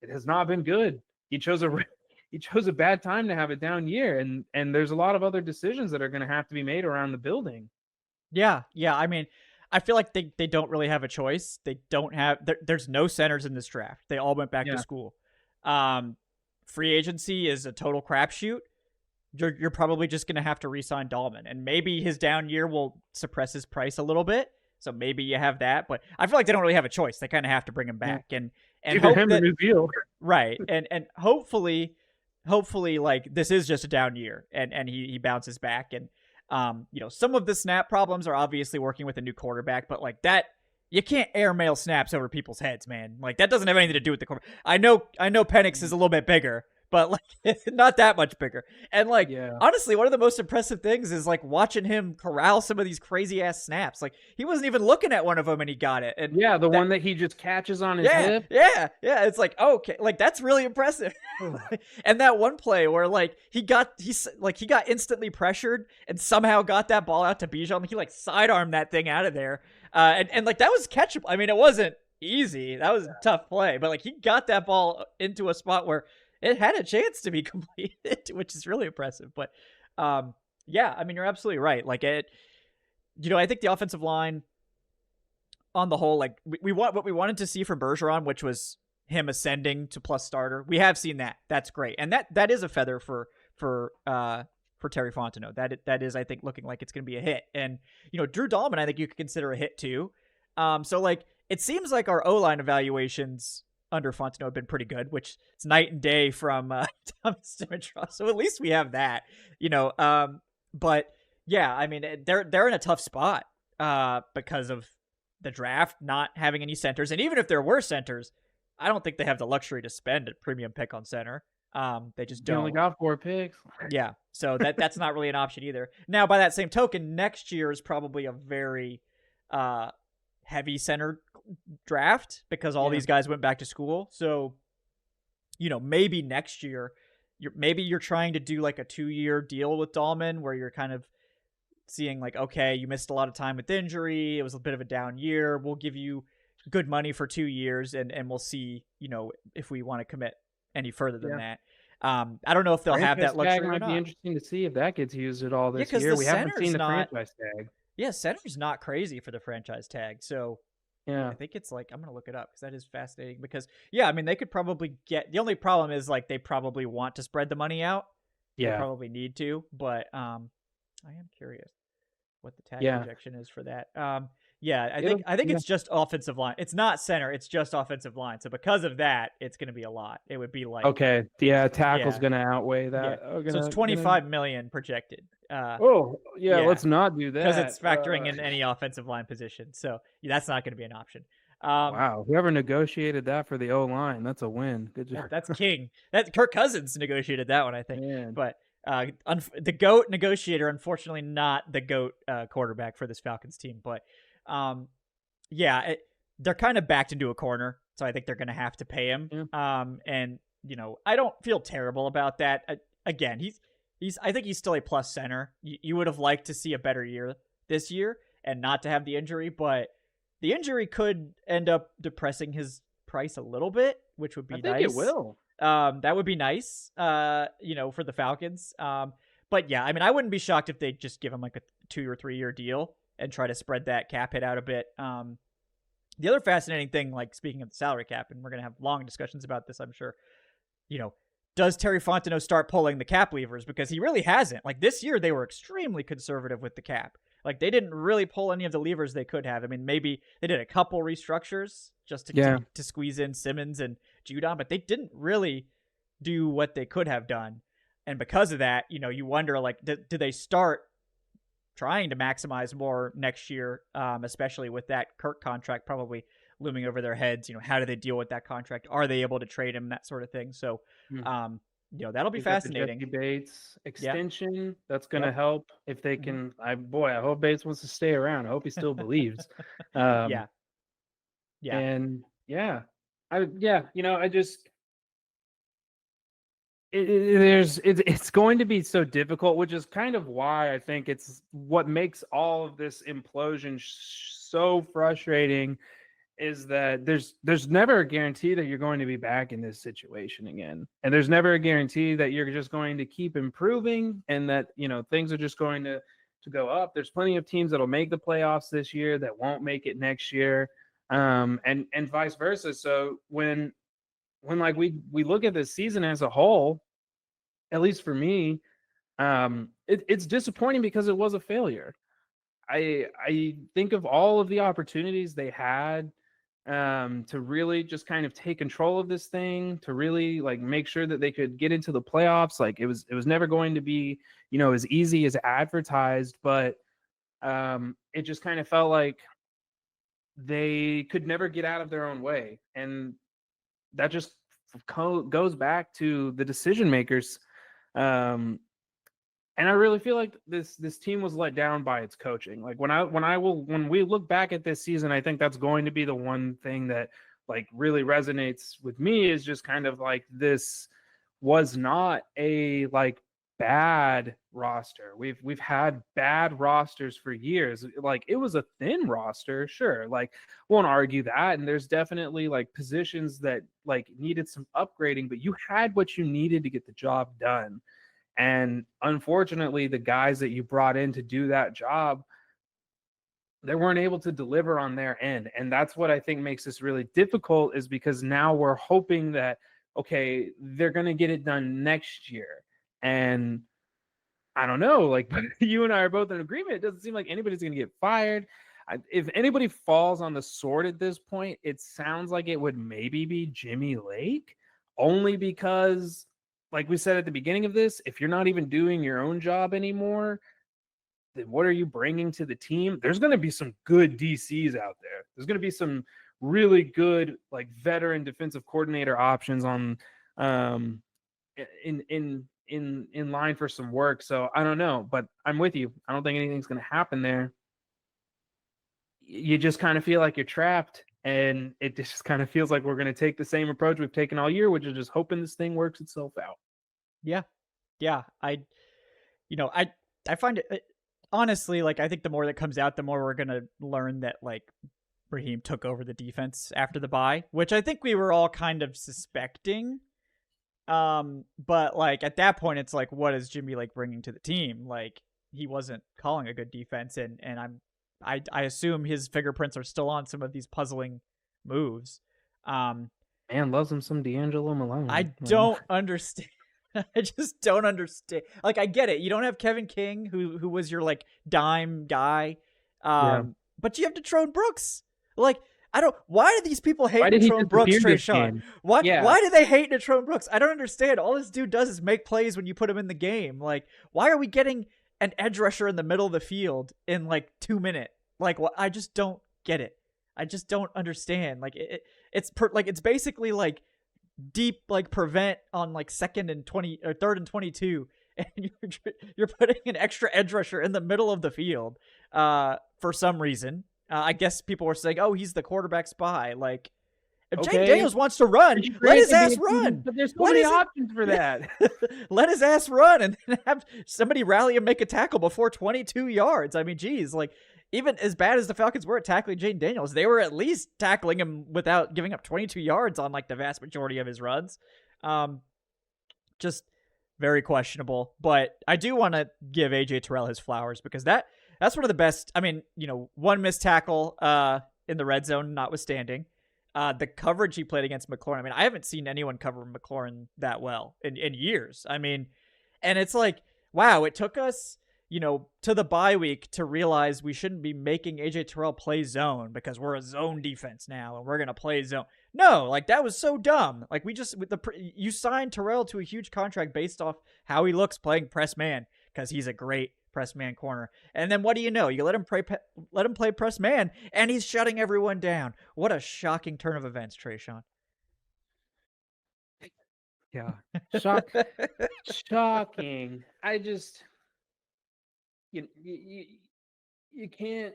It has not been good. He chose a bad time to have a down year, and there's a lot of other decisions that are going to have to be made around the building. Yeah. I mean, I feel like they don't really have a choice. They don't have there's no centers in this draft. They all went back to school. Free agency is a total crapshoot. You're probably just going to have to re-sign Dahlman, and maybe his down year will suppress his price a little bit. So maybe you have that, but I feel like they don't really have a choice. They kind of have to bring him back and hope him a new deal. Right. And hopefully like this is just a down year and he bounces back. And some of the snap problems are obviously working with a new quarterback, but like that, you can't airmail snaps over people's heads, man. Like that doesn't have anything to do with the quarterback. I know Penix is a little bit bigger, but like not that much bigger. And like honestly, one of the most impressive things is like watching him corral some of these crazy ass snaps. Like he wasn't even looking at one of them and he got it. And the one that he just catches on his hip. Yeah. It's like, okay, like that's really impressive. And that one play where like he got instantly pressured and somehow got that ball out to Bijan. He like sidearmed that thing out of there. And like that was catchable. I mean, it wasn't easy. That was a tough play, but like he got that ball into a spot where it had a chance to be completed, which is really impressive. But I mean, you're absolutely right. Like I think the offensive line on the whole, like we want what we wanted to see from Bergeron, which was him ascending to plus starter. We have seen that. That's great. And that is a feather for Terry Fontenot. That is, I think, looking like it's going to be a hit. And, Drew Dahlman, I think you could consider a hit too. So like, it seems like our O-line evaluations under Fontenot have been pretty good, which it's night and day from Thomas Dimitrov. So at least we have that, but yeah, I mean, they're in a tough spot because of the draft not having any centers. And even if there were centers, I don't think they have the luxury to spend a premium pick on center. They just don't. They only got 4 picks. Yeah. So that's not really an option either. Now, by that same token, next year is probably a very heavy center draft because all these guys went back to school. So, maybe next year, you're trying to do like a 2-year deal with Dahlman where you're kind of seeing like, okay, you missed a lot of time with injury. It was a bit of a down year. We'll give you good money for 2 years and we'll see, if we want to commit any further than that. I don't know if they'll have that luxury or not. Might be interesting to see if that gets used at all this year. We haven't seen the franchise tag. Yeah, center's not crazy for the franchise tag. So yeah, I think it's like, I'm going to look it up because that is fascinating because I mean, they could probably the only problem is like, they probably want to spread the money out. Yeah. They probably need to, but I am curious what the tag projection is for that. I think it's just offensive line. It's not center. It's just offensive line. So because of that, it's going to be a lot. It would be like tackle's going to outweigh that. Yeah. So it's $25 million projected. Let's not do that because it's factoring in any offensive line position. So that's not going to be an option. Wow, whoever negotiated that for the O-line, that's a win. Good job. That's king. That Kirk Cousins negotiated that one, I think. Man. But the GOAT negotiator, unfortunately, not the GOAT quarterback for this Falcons team. But they're kind of backed into a corner, so I think they're going to have to pay him. Yeah. And I don't feel terrible about that. Again, I think he's still a plus center. You would have liked to see a better year this year and not to have the injury, but the injury could end up depressing his price a little bit, which would be nice. I think it will. That would be nice, for the Falcons. But yeah, I mean, I wouldn't be shocked if they just give him like a 2 or 3 year deal and try to spread that cap hit out a bit. The other fascinating thing, like speaking of the salary cap, and we're going to have long discussions about this, I'm sure, does Terry Fontenot start pulling the cap levers? Because he really hasn't. Like this year, they were extremely conservative with the cap. Like they didn't really pull any of the levers they could have. I mean, maybe they did a couple restructures just to squeeze in Simmons and Judon, but they didn't really do what they could have done. And because of that, you wonder, like, do they start trying to maximize more next year, especially with that Kirk contract probably looming over their heads? How do they deal with that contract? Are they able to trade him? That sort of thing. So, that'll be fascinating. The Jesse Bates extension, that's going to help if they can. I hope Bates wants to stay around. I hope he still believes. Yeah. And I just it's going to be so difficult, which is kind of why I think it's what makes all of this implosion so frustrating. Is that there's never a guarantee that you're going to be back in this situation again. And there's never a guarantee that you're just going to keep improving and that, things are just going to go up. There's plenty of teams that'll make the playoffs this year that won't make it next year. And vice versa. So when like we look at this season as a whole, at least for me, it's disappointing because it was a failure. I think of all of the opportunities they had to really just kind of take control of this thing, to really like make sure that they could get into the playoffs. Like it was never going to be, as easy as advertised, but it just kind of felt like they could never get out of their own way. And that just goes back to the decision makers. And I really feel like this team was let down by its coaching. Like when we look back at this season, I think that's going to be the one thing that like really resonates with me, is just kind of like this was not a like bad roster. We've had bad rosters for years. Like it was a thin roster, sure. Like won't argue that. And there's definitely like positions that like needed some upgrading, but you had what you needed to get the job done. And unfortunately, the guys that you brought in to do that job, they weren't able to deliver on their end. And that's what I think makes this really difficult, is because now we're hoping that, okay, they're going to get it done next year. And I don't know, like you and I are both in agreement. It doesn't seem like anybody's going to get fired. If anybody falls on the sword at this point, it sounds like it would maybe be Jimmy Lake, only because, like we said at the beginning of this, if you're not even doing your own job anymore, then what are you bringing to the team? There's going to be some good DCs out there. There's going to be some really good, like, veteran defensive coordinator options on in line for some work. So I don't know, but I'm with you. I don't think anything's going to happen there. You just kind of feel like you're trapped, and it just kind of feels like we're going to take the same approach we've taken all year, which is just hoping this thing works itself out. Yeah. I find it honestly, like, I think the more that comes out, the more we're going to learn that, like, Raheem took over the defense after the bye, which I think we were all kind of suspecting. But like at that point, it's like, what is Jimmy like bringing to the team? Like, he wasn't calling a good defense, and I assume his fingerprints are still on some of these puzzling moves. Man loves him some D'Angelo Malone. I don't understand. I just don't understand. Like, I get it. You don't have Kevin King, who was your like dime guy. But you have De'Tron Brooks. Like, why do these people hate De'Tron Brooks, Tre'Shon? Why do they hate De'Tron Brooks? I don't understand. All this dude does is make plays when you put him in the game. Like, why are we getting an edge rusher in the middle of the field in like 2 minutes? Like, I just don't get it. I just don't understand. Like, it's basically like deep like prevent on like 2nd and 20 or 3rd and 22, and you're putting an extra edge rusher in the middle of the field for some reason. I guess people were saying, "Oh, he's the quarterback spy." Like, if Jane Daniels wants to run, let his ass run. But there's so many options for that. Let his ass run, and then have somebody rally and make a tackle before 22 yards. I mean, geez, like, even as bad as the Falcons were at tackling Jane Daniels, they were at least tackling him without giving up 22 yards on like the vast majority of his runs. Just very questionable. But I do want to give AJ Terrell his flowers because that's one of the best. I mean, one missed tackle in the red zone, notwithstanding. The coverage he played against McLaurin. I mean, I haven't seen anyone cover McLaurin that well in years. I mean, and it's like, wow, it took us, to the bye week to realize we shouldn't be making AJ Terrell play zone because we're a zone defense now and we're going to play zone. No, like that was so dumb. Like you signed Terrell to a huge contract based off how he looks playing press man because he's a great press man corner. And then what do you know? You let him play press man and he's shutting everyone down. What a shocking turn of events, Tre'Shon. Yeah. Shocking. I just you can't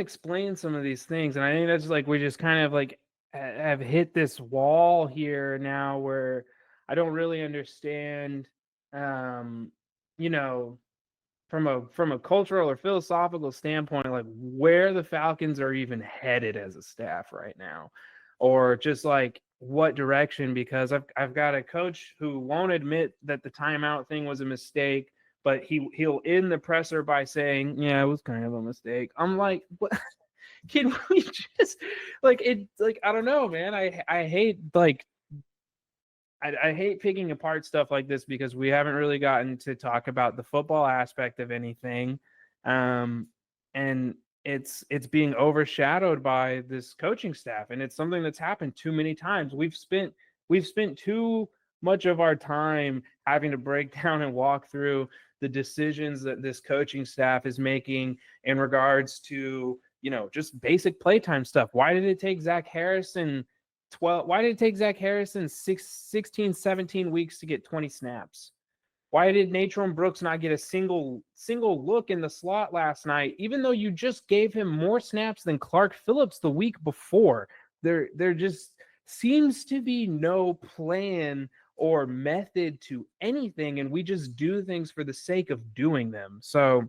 explain some of these things, and I think that's like we just kind of like have hit this wall here now where I don't really understand from a cultural or philosophical standpoint, like where the Falcons are even headed as a staff right now, or just like what direction, because I've got a coach who won't admit that the timeout thing was a mistake, but he'll end the presser by saying, yeah, it was kind of a mistake. I'm like, what? Can we just like it? Like, I don't know, man. I hate like I hate picking apart stuff like this because we haven't really gotten to talk about the football aspect of anything, and it's being overshadowed by this coaching staff, and it's something that's happened too many times. We've spent too much of our time having to break down and walk through the decisions that this coaching staff is making in regards to, just basic playtime stuff. Why did it take Zach Harrison 16, 17 weeks to get 20 snaps? Why did Natron Brooks not get a single look in the slot last night, even though you just gave him more snaps than Clark Phillips the week before? There just seems to be no plan or method to anything, and we just do things for the sake of doing them. So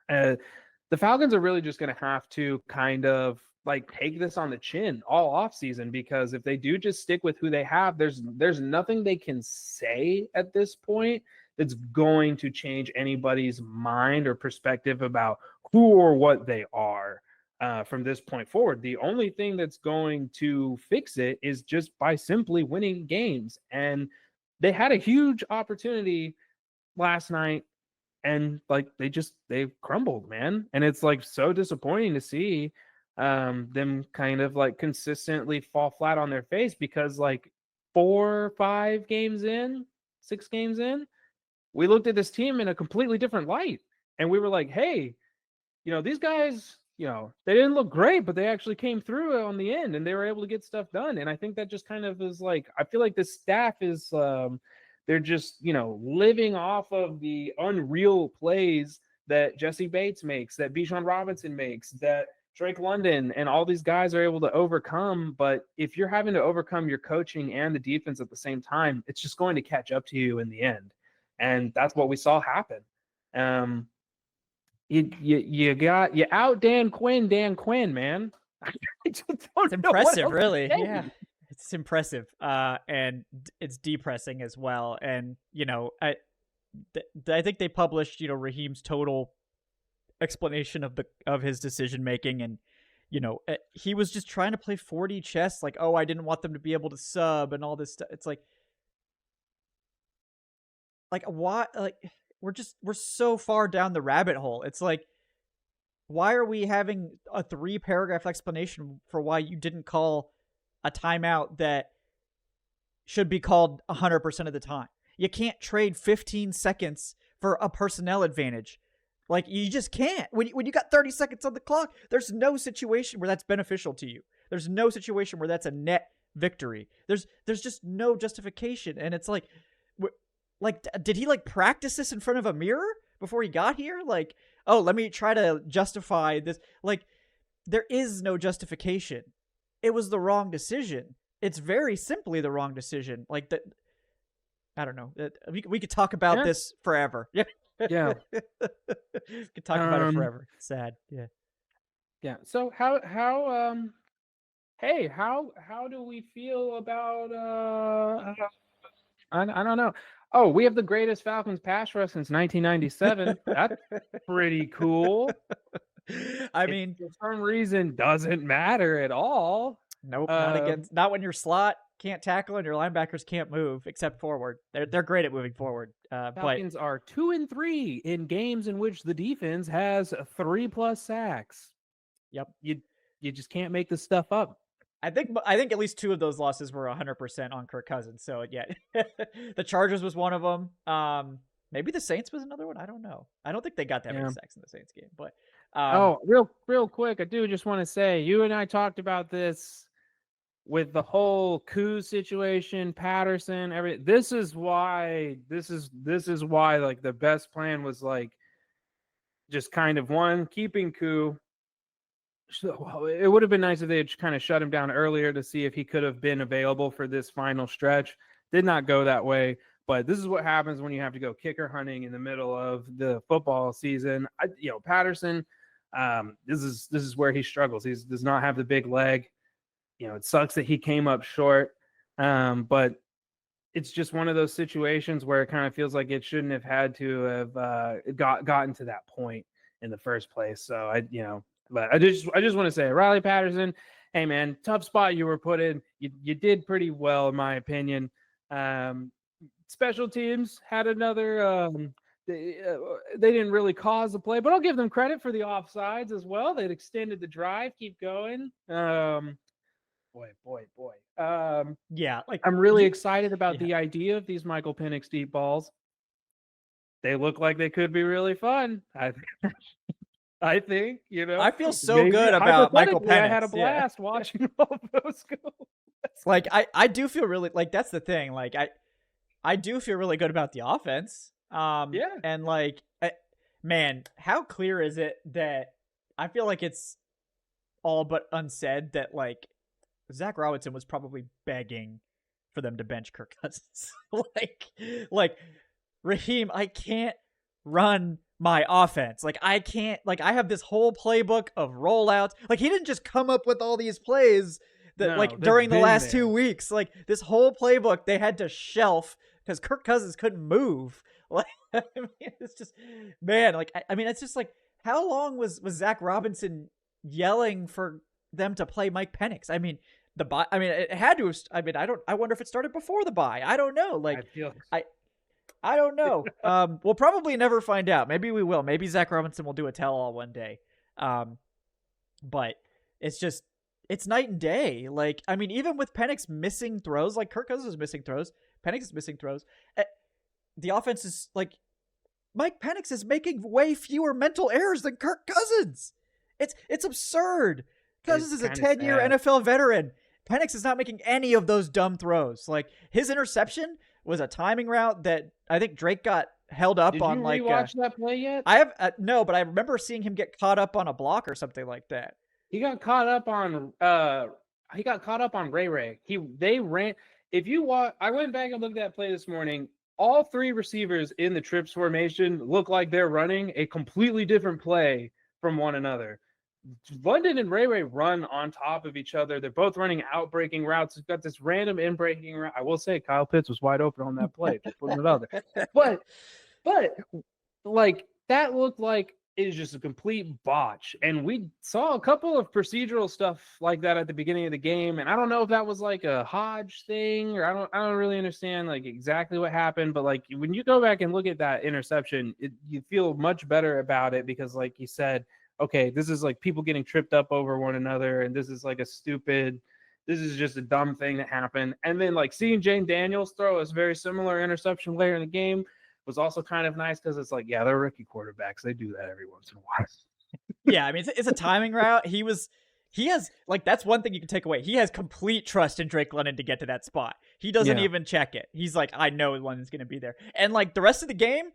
the Falcons are really just going to have to kind of like take this on the chin all offseason, because if they do just stick with who they have, there's nothing they can say at this point that's going to change anybody's mind or perspective about who or what they are from this point forward. The only thing that's going to fix it is just by simply winning games. And they had a huge opportunity last night, and like they crumbled, man. And it's like so disappointing to see them kind of like consistently fall flat on their face, because like 6 games in, we looked at this team in a completely different light, and we were like, hey, these guys, they didn't look great, but they actually came through on the end and they were able to get stuff done. And I think that just kind of is like, I feel like the staff is they're just living off of the unreal plays that Jesse Bates makes, that Bijan Robinson makes, that Drake London and all these guys are able to overcome. But if you're having to overcome your coaching and the defense at the same time, it's just going to catch up to you in the end. And that's what we saw happen. You out Dan Quinn, man. It's impressive, really. Yeah, it's impressive. And it's depressing as well. And I think they published Raheem's total explanation of his decision making, and he was just trying to play 4D chess, like, oh, I didn't want them to be able to sub and all this stuff. It's like why? Like, we're so far down the rabbit hole. It's like, why are we having a 3-paragraph explanation for why you didn't call a timeout that should be called 100% of the time? You can't trade 15 seconds for a personnel advantage. Like, you just can't. When you got 30 seconds on the clock, there's no situation where that's beneficial to you. There's no situation where that's a net victory. There's just no justification. And it's like, did he like practice this in front of a mirror before he got here? Like, oh, let me try to justify this. Like, there is no justification. It was the wrong decision. It's very simply the wrong decision. Like, that, I don't know. We could talk about this forever. Yeah. Yeah. We could talk about it forever. It's sad. Yeah. Yeah. So how hey, how do we feel about I don't know. Oh, we have the greatest Falcons pass rush since 1997. That's pretty cool. I It mean, for some reason doesn't matter at all. nope, Um, not when your slot can't tackle and your linebackers can't move except forward. They're great at moving forward. But Falcons are 2-3 in games in which the defense has 3+ sacks. yep, You just can't make this stuff up. I think at least two of those losses were 100% on Kirk Cousins. So yeah, the Chargers was one of them. Maybe the Saints was another one. I don't know. I don't think they got that many sacks in the Saints game. But Oh, real quick, I do just want to say you and I talked about this with the whole coup situation, Patterson, everything. This is why like the best plan was like just kind of keeping coup. So it would have been nice if they had kind of shut him down earlier to see if he could have been available for this final stretch. Did not go that way, but this is what happens when you have to go kicker hunting in the middle of the football season. Patterson, this is where he struggles. He does not have the big leg. It sucks that he came up short, but it's just one of those situations where it kind of feels like it shouldn't have had to have gotten to that point in the first place. So but I just want to say, Riley Patterson, hey man, tough spot you were put in. You did pretty well in my opinion. Special teams had another. They didn't really cause the play, but I'll give them credit for the offsides as well. They'd extended the drive, keep going. Boy. yeah, like I'm really excited about the idea of these Michael Penix deep balls. They look like they could be really fun. I think, I feel so good about Michael Penix. I had a blast watching all of those go. Like I do feel really like that's the thing. Like I do feel really good about the offense. And like, man, how clear is it that I feel like it's all but unsaid that like Zach Robinson was probably begging for them to bench Kirk Cousins. like Raheem, I can't run my offense. Like I can't, like I have this whole playbook of rollouts. Like he didn't just come up with all these plays that during the last 2 weeks. Like this whole playbook they had to shelf because Kirk Cousins couldn't move. Like I mean, it's just, man, like I mean, it's just like how long was Zach Robinson yelling for them to play Mike Penix? I mean, the bye. I mean, it had to have. I mean, I wonder if it started before the bye. I don't know. Like I don't know. We'll probably never find out. Maybe we will. Maybe Zach Robinson will do a tell-all one day. But it's night and day. Like, I mean, even with Penix missing throws, like Kirk Cousins is missing throws, Penix is missing throws. The offense is like Mike Penix is making way fewer mental errors than Kirk Cousins. It's absurd. Cousins is a 10-year NFL veteran. Penix is not making any of those dumb throws. Like his interception was a timing route that I think Drake got held up on. Did you rewatch that play yet? I have no, but I remember seeing him get caught up on a block or something like that. He got caught up on Ray Ray. They ran. If you watch, I went back and looked at that play this morning. All three receivers in the trips formation look like they're running a completely different play from one another. London and Ray Ray run on top of each other. They're both running out-breaking routes. We've got this random in-breaking route. I will say Kyle Pitts was wide open on that play. Just putting it out there. But like that looked like it was just a complete botch. And we saw a couple of procedural stuff like that at the beginning of the game. And I don't know if that was like a Hodge thing or I don't really understand like exactly what happened. But like when you go back and look at that interception, you feel much better about it because like you said, okay, this is like people getting tripped up over one another, and this is like this is just a dumb thing that happened. And then like seeing Jane Daniels throw a very similar interception later in the game was also kind of nice because it's like, yeah, they're rookie quarterbacks. They do that every once in a while. Yeah, I mean, it's a timing route. He has, like, that's one thing you can take away. He has complete trust in Drake London to get to that spot. He doesn't even check it. He's like, I know London's going to be there. And like the rest of the game,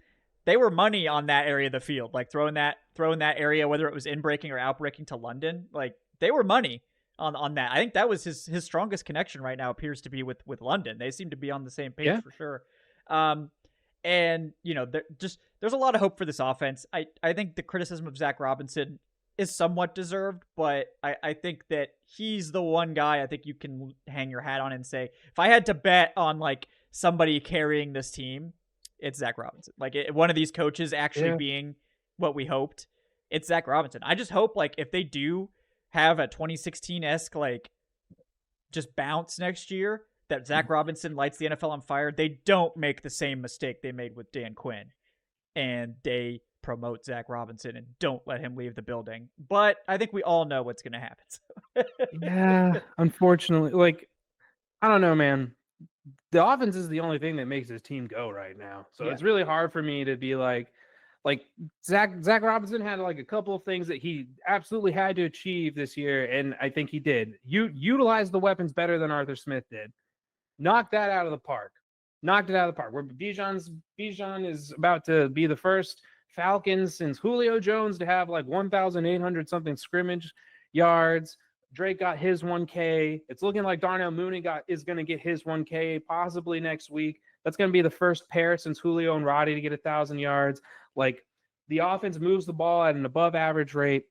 they were money on that area of the field, like throwing that area, whether it was in breaking or out breaking to London. Like they were money on that. I think that was his strongest connection right now appears to be with London. They seem to be on the same page for sure. And you know, there's a lot of hope for this offense. I think the criticism of Zach Robinson is somewhat deserved, but I think that he's the one guy I think you can hang your hat on and say, if I had to bet on like somebody carrying this team, it's Zach Robinson. Like one of these coaches actually being what we hoped, it's Zach Robinson. I just hope like if they do have a 2016-esque like just bounce next year, that Zach Robinson lights the NFL on fire. They don't make the same mistake they made with Dan Quinn, and they promote Zach Robinson and don't let him leave the building. But I think we all know what's going to happen. Yeah, unfortunately, like, I don't know, man. The offense is the only thing that makes his team go right now. So it's really hard for me to be like Zach Robinson had like a couple of things that he absolutely had to achieve this year, and I think he did. Utilize the weapons better than Arthur Smith did. Knocked that out of the park. Knocked it out of the park. Where Bijan is about to be the first Falcons since Julio Jones to have like 1,800 something scrimmage yards. Drake got his 1K. It's looking like Darnell Mooney is going to get his 1K possibly next week. That's going to be the first pair since Julio and Roddy to get 1,000 yards. Like, the offense moves the ball at an above average rate.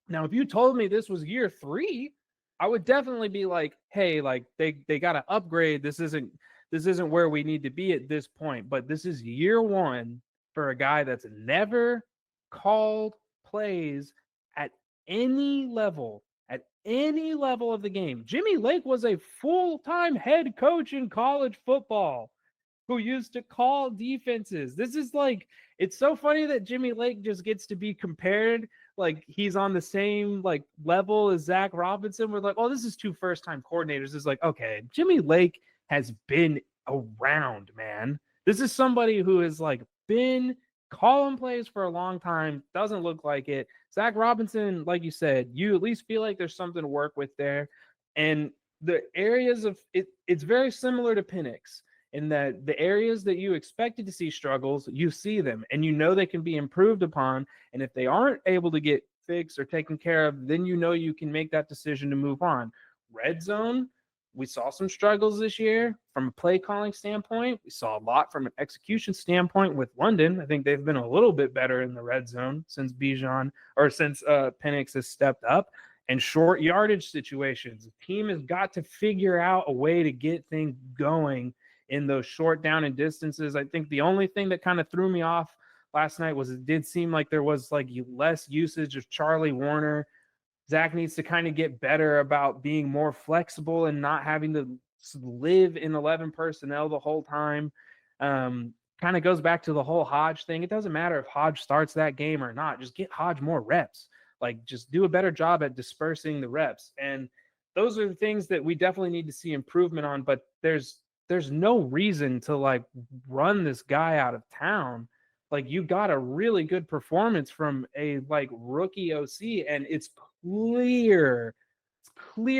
Now, if you told me this was year 3, I would definitely be like, hey, like they got to upgrade. This isn't where we need to be at this point. But this is year 1 for a guy that's never called plays at any level of the game. Jimmy Lake was a full-time head coach in college football who used to call defenses. This is like, it's so funny that Jimmy Lake just gets to be compared like he's on the same like level as Zach Robinson. We're like, oh, this is 2 first-time coordinators. It's like, okay, Jimmy Lake has been around, man. This is somebody who has like been calling plays for a long time. Doesn't look like it. Zach Robinson, like you said, you at least feel like there's something to work with there. And the areas of it, it's very similar to Penix in that the areas that you expected to see struggles, you see them and you know they can be improved upon. And if they aren't able to get fixed or taken care of, then you know you can make that decision to move on. Red zone, we saw some struggles this year from a play calling standpoint. We saw a lot from an execution standpoint with London. I think they've been a little bit better in the red zone since Penix has stepped up. And short yardage situations, the team has got to figure out a way to get things going in those short down and distances. I think the only thing that kind of threw me off last night was it did seem like there was like less usage of Charlie Warner. Zach needs to kind of get better about being more flexible and not having to live in 11 personnel the whole time. Kind of goes back to the whole Hodge thing. It doesn't matter if Hodge starts that game or not. Just get Hodge more reps. Like, just do a better job at dispersing the reps. And those are the things that we definitely need to see improvement on. But there's no reason to like run this guy out of town. Like, you got a really good performance from a like rookie OC, and it's clear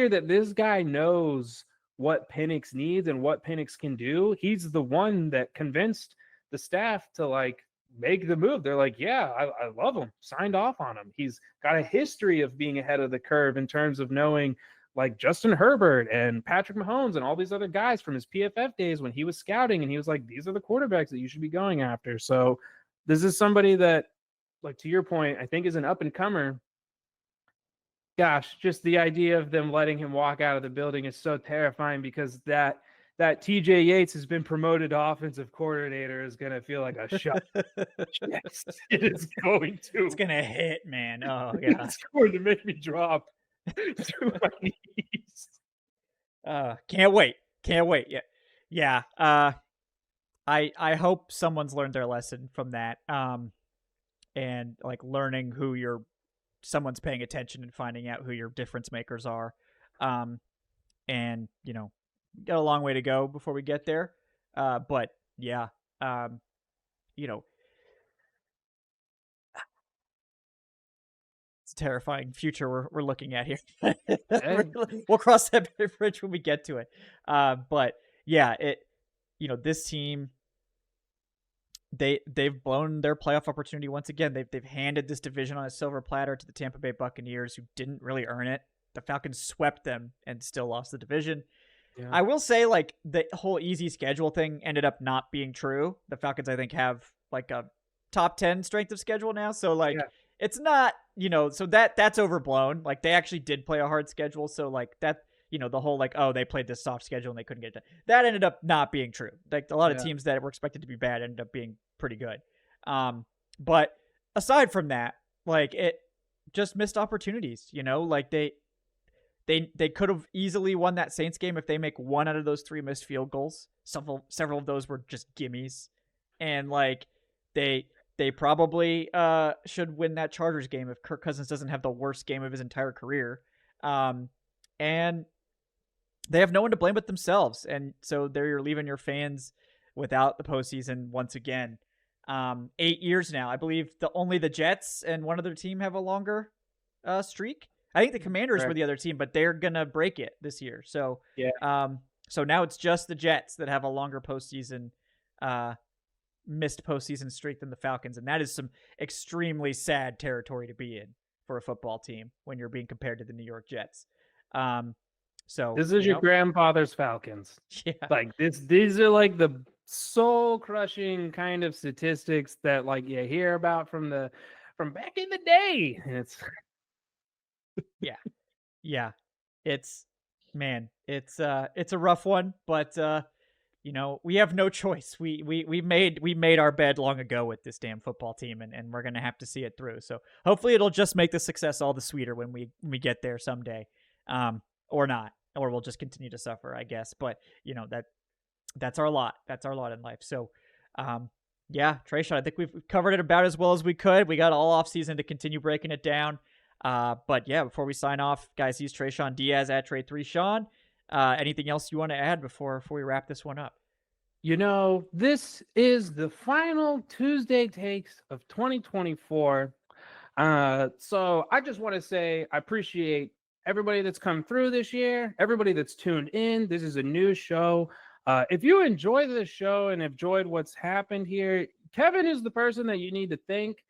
that this guy knows what Penix needs and what Penix can do. He's the one that convinced the staff to like make the move. They're like, yeah, I love him. Signed off on him. He's got a history of being ahead of the curve in terms of knowing like Justin Herbert and Patrick Mahomes and all these other guys from his PFF days when he was scouting, and he was like, these are the quarterbacks that you should be going after. So this is somebody that, like, to your point, I think is an up and comer. Gosh, just the idea of them letting him walk out of the building is so terrifying, because that TJ Yates has been promoted to offensive coordinator is going to feel like a shot. Yes, it is going to. It's going to hit, man. Oh, yeah. It's going to make me drop to my knees. Can't wait. Yeah. I hope someone's learned their lesson from that. And like learning who someone's paying attention and finding out who your difference makers are. And you know, got a long way to go before we get there. But yeah, you know, it's a terrifying future we're looking at here. We'll cross that bridge when we get to it. But yeah, this team, they've blown their playoff opportunity once again. They've handed this division on a silver platter to the Tampa Bay Buccaneers, who didn't really earn it. The Falcons swept them and still lost the division. Yeah. I will say, like, the whole easy schedule thing ended up not being true. The Falcons, I think, have like a top 10 strength of schedule now. So like, it's not, so that's overblown. Like they actually did play a hard schedule. So like that, the whole like, oh, they played this soft schedule and they couldn't get it done. That ended up not being true. Like a lot of teams that were expected to be bad ended up being pretty good. But aside from that, like it just missed opportunities, like they could have easily won that Saints game if they make one out of those 3 missed field goals. Several of those were just gimmies. And like they probably should win that Chargers game if Kirk Cousins doesn't have the worst game of his entire career. And they have no one to blame but themselves. And so you're leaving your fans without the postseason once again. 8 years now. I believe only the Jets and one other team have a longer streak. I think the Commanders were the other team, but they're gonna break it this year. So so now it's just the Jets that have a longer postseason missed postseason streak than the Falcons, and that is some extremely sad territory to be in for a football team when you're being compared to the New York Jets. So this is your grandfather's Falcons. Yeah, like these are like the soul crushing kind of statistics that like you hear about from back in the day. And it's yeah, it's a rough one, but we have no choice. We made our bed long ago with this damn football team, and we're gonna have to see it through. So hopefully it'll just make the success all the sweeter when we get there someday, or not, or we'll just continue to suffer, I guess. But that's our lot. That's our lot in life. So, Tre'Shon, I think we've covered it about as well as we could. We got all off season to continue breaking it down. But yeah, before we sign off, guys, he's Tre'Shon Diaz at Trey3Sean. Anything else you want to add before we wrap this one up? This is the final Tuesday Takes of 2024. So I just want to say I appreciate everybody that's come through this year, everybody that's tuned in. This is a new show. If you enjoy this show and enjoyed what's happened here, Kevin is the person that you need to thank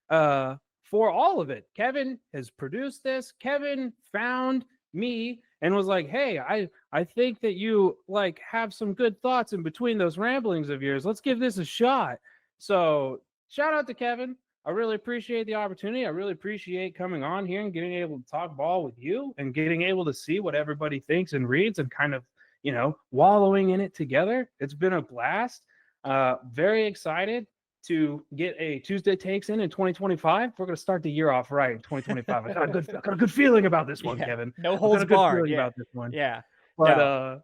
for all of it. Kevin has produced this. Kevin found me and was like, hey, I think that you like have some good thoughts in between those ramblings of yours. Let's give this a shot. So shout out to Kevin. I really appreciate the opportunity. I really appreciate coming on here and getting able to talk ball with you and getting able to see what everybody thinks and reads and kind of, wallowing in it together. It's been a blast. Very excited to get a Tuesday Takes in 2025. We're going to start the year off right in 2025. I got a good feeling about this one, Kevin. No holds barred. About this one. Yeah. But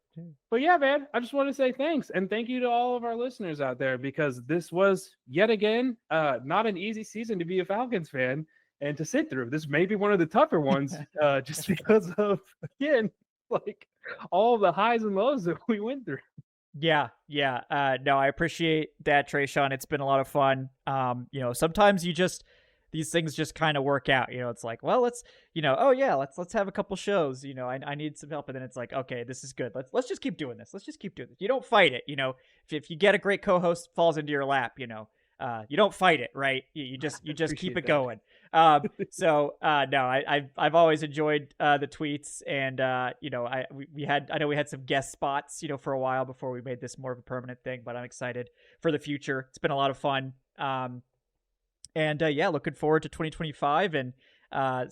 yeah, man, I just want to say thanks. And thank you to all of our listeners out there, because this was yet again not an easy season to be a Falcons fan and to sit through. This may be one of the tougher ones just because of, again, like all the highs and lows that we went through. Yeah. No, I appreciate that, Tre'Shon. It's been a lot of fun. Sometimes these things just kind of work out. It's like, well, let's have a couple shows. I need some help, and then it's like, okay, this is good. Let's just keep doing this. Let's just keep doing this. You don't fight it. If you get a great co-host falls into your lap, you don't fight it, right? You just keep it going. No, I've always enjoyed the tweets, and we had some guest spots, for a while before we made this more of a permanent thing, but I'm excited for the future. It's been a lot of fun. Looking forward to 2025 and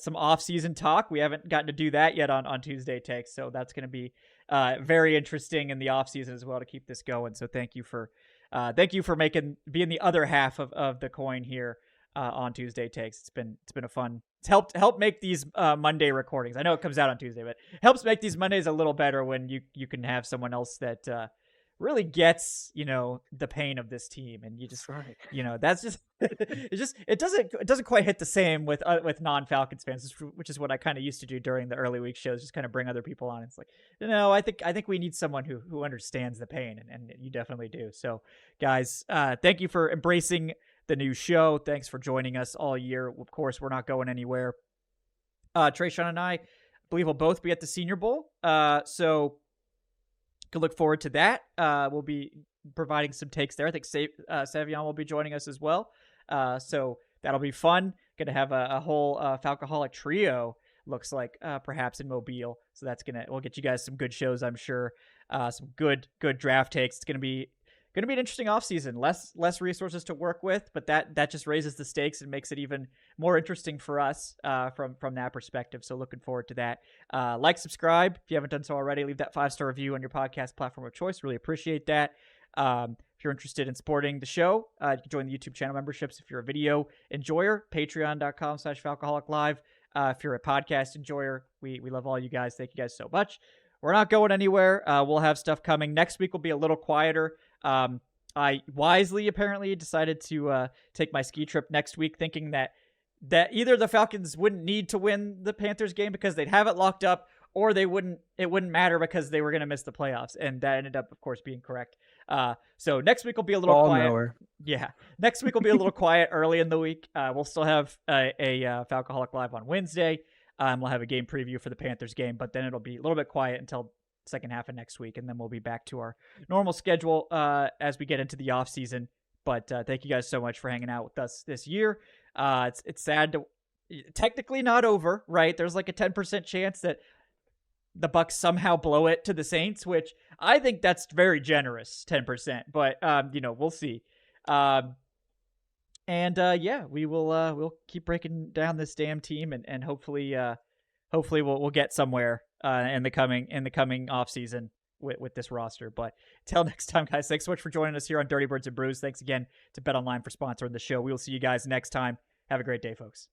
some off-season talk. We haven't gotten to do that yet on Tuesday Takes, so that's going to be very interesting in the off-season as well to keep this going. So thank you for being the other half of the coin here on Tuesday Takes. It's been a fun. It's helped make these Monday recordings. I know it comes out on Tuesday, but helps make these Mondays a little better when you can have someone else that really gets the pain of this team, and you just that's just it doesn't quite hit the same with non-Falcons fans, which is what I kind of used to do during the early week shows, just kind of bring other people on. It's like, I think we need someone who understands the pain, and you definitely do. So guys, thank you for embracing the new show. Thanks for joining us all year. Of course, we're not going anywhere. Tre'Shon and I believe we'll both be at the Senior Bowl, so could look forward to that. We'll be providing some takes there. I think Savion will be joining us as well. So that'll be fun. Going to have a whole Falcoholic trio, looks like, perhaps in Mobile. So we'll get you guys some good shows, I'm sure. Some good draft takes. It's going to be going to be an interesting offseason. Less resources to work with, but that just raises the stakes and makes it even more interesting for us from that perspective. So looking forward to that. Like, subscribe if you haven't done so already. Leave that 5-star review on your podcast platform of choice. Really appreciate that. If you're interested in supporting the show, you can join the YouTube channel memberships. If you're a video enjoyer, patreon.com/FalcoholicLive. If you're a podcast enjoyer, we love all you guys. Thank you guys so much. We're not going anywhere. We'll have stuff coming. Next week will be a little quieter. I wisely apparently decided to take my ski trip next week, thinking that either the Falcons wouldn't need to win the Panthers game because they'd have it locked up, or it wouldn't matter because they were going to miss the playoffs. And that ended up, of course, being correct. So next week will be a little quiet. Knower. Yeah. Next week will be a little quiet early in the week. We'll still have a Falcoholic Live on Wednesday. We'll have a game preview for the Panthers game, but then it'll be a little bit quiet until second half of next week. And then we'll be back to our normal schedule as we get into the off season. But thank you guys so much for hanging out with us this year. It's sad to technically not over, right? There's like a 10% chance that the Bucs somehow blow it to the Saints, which I think that's very generous, 10%. But we'll see. We will we'll keep breaking down this damn team and hopefully we'll get somewhere in the coming off season with this roster. But till next time, guys, thanks so much for joining us here on Dirty Birds and Brews. Thanks again to BetOnline for sponsoring the show. We will see you guys next time. Have a great day, folks.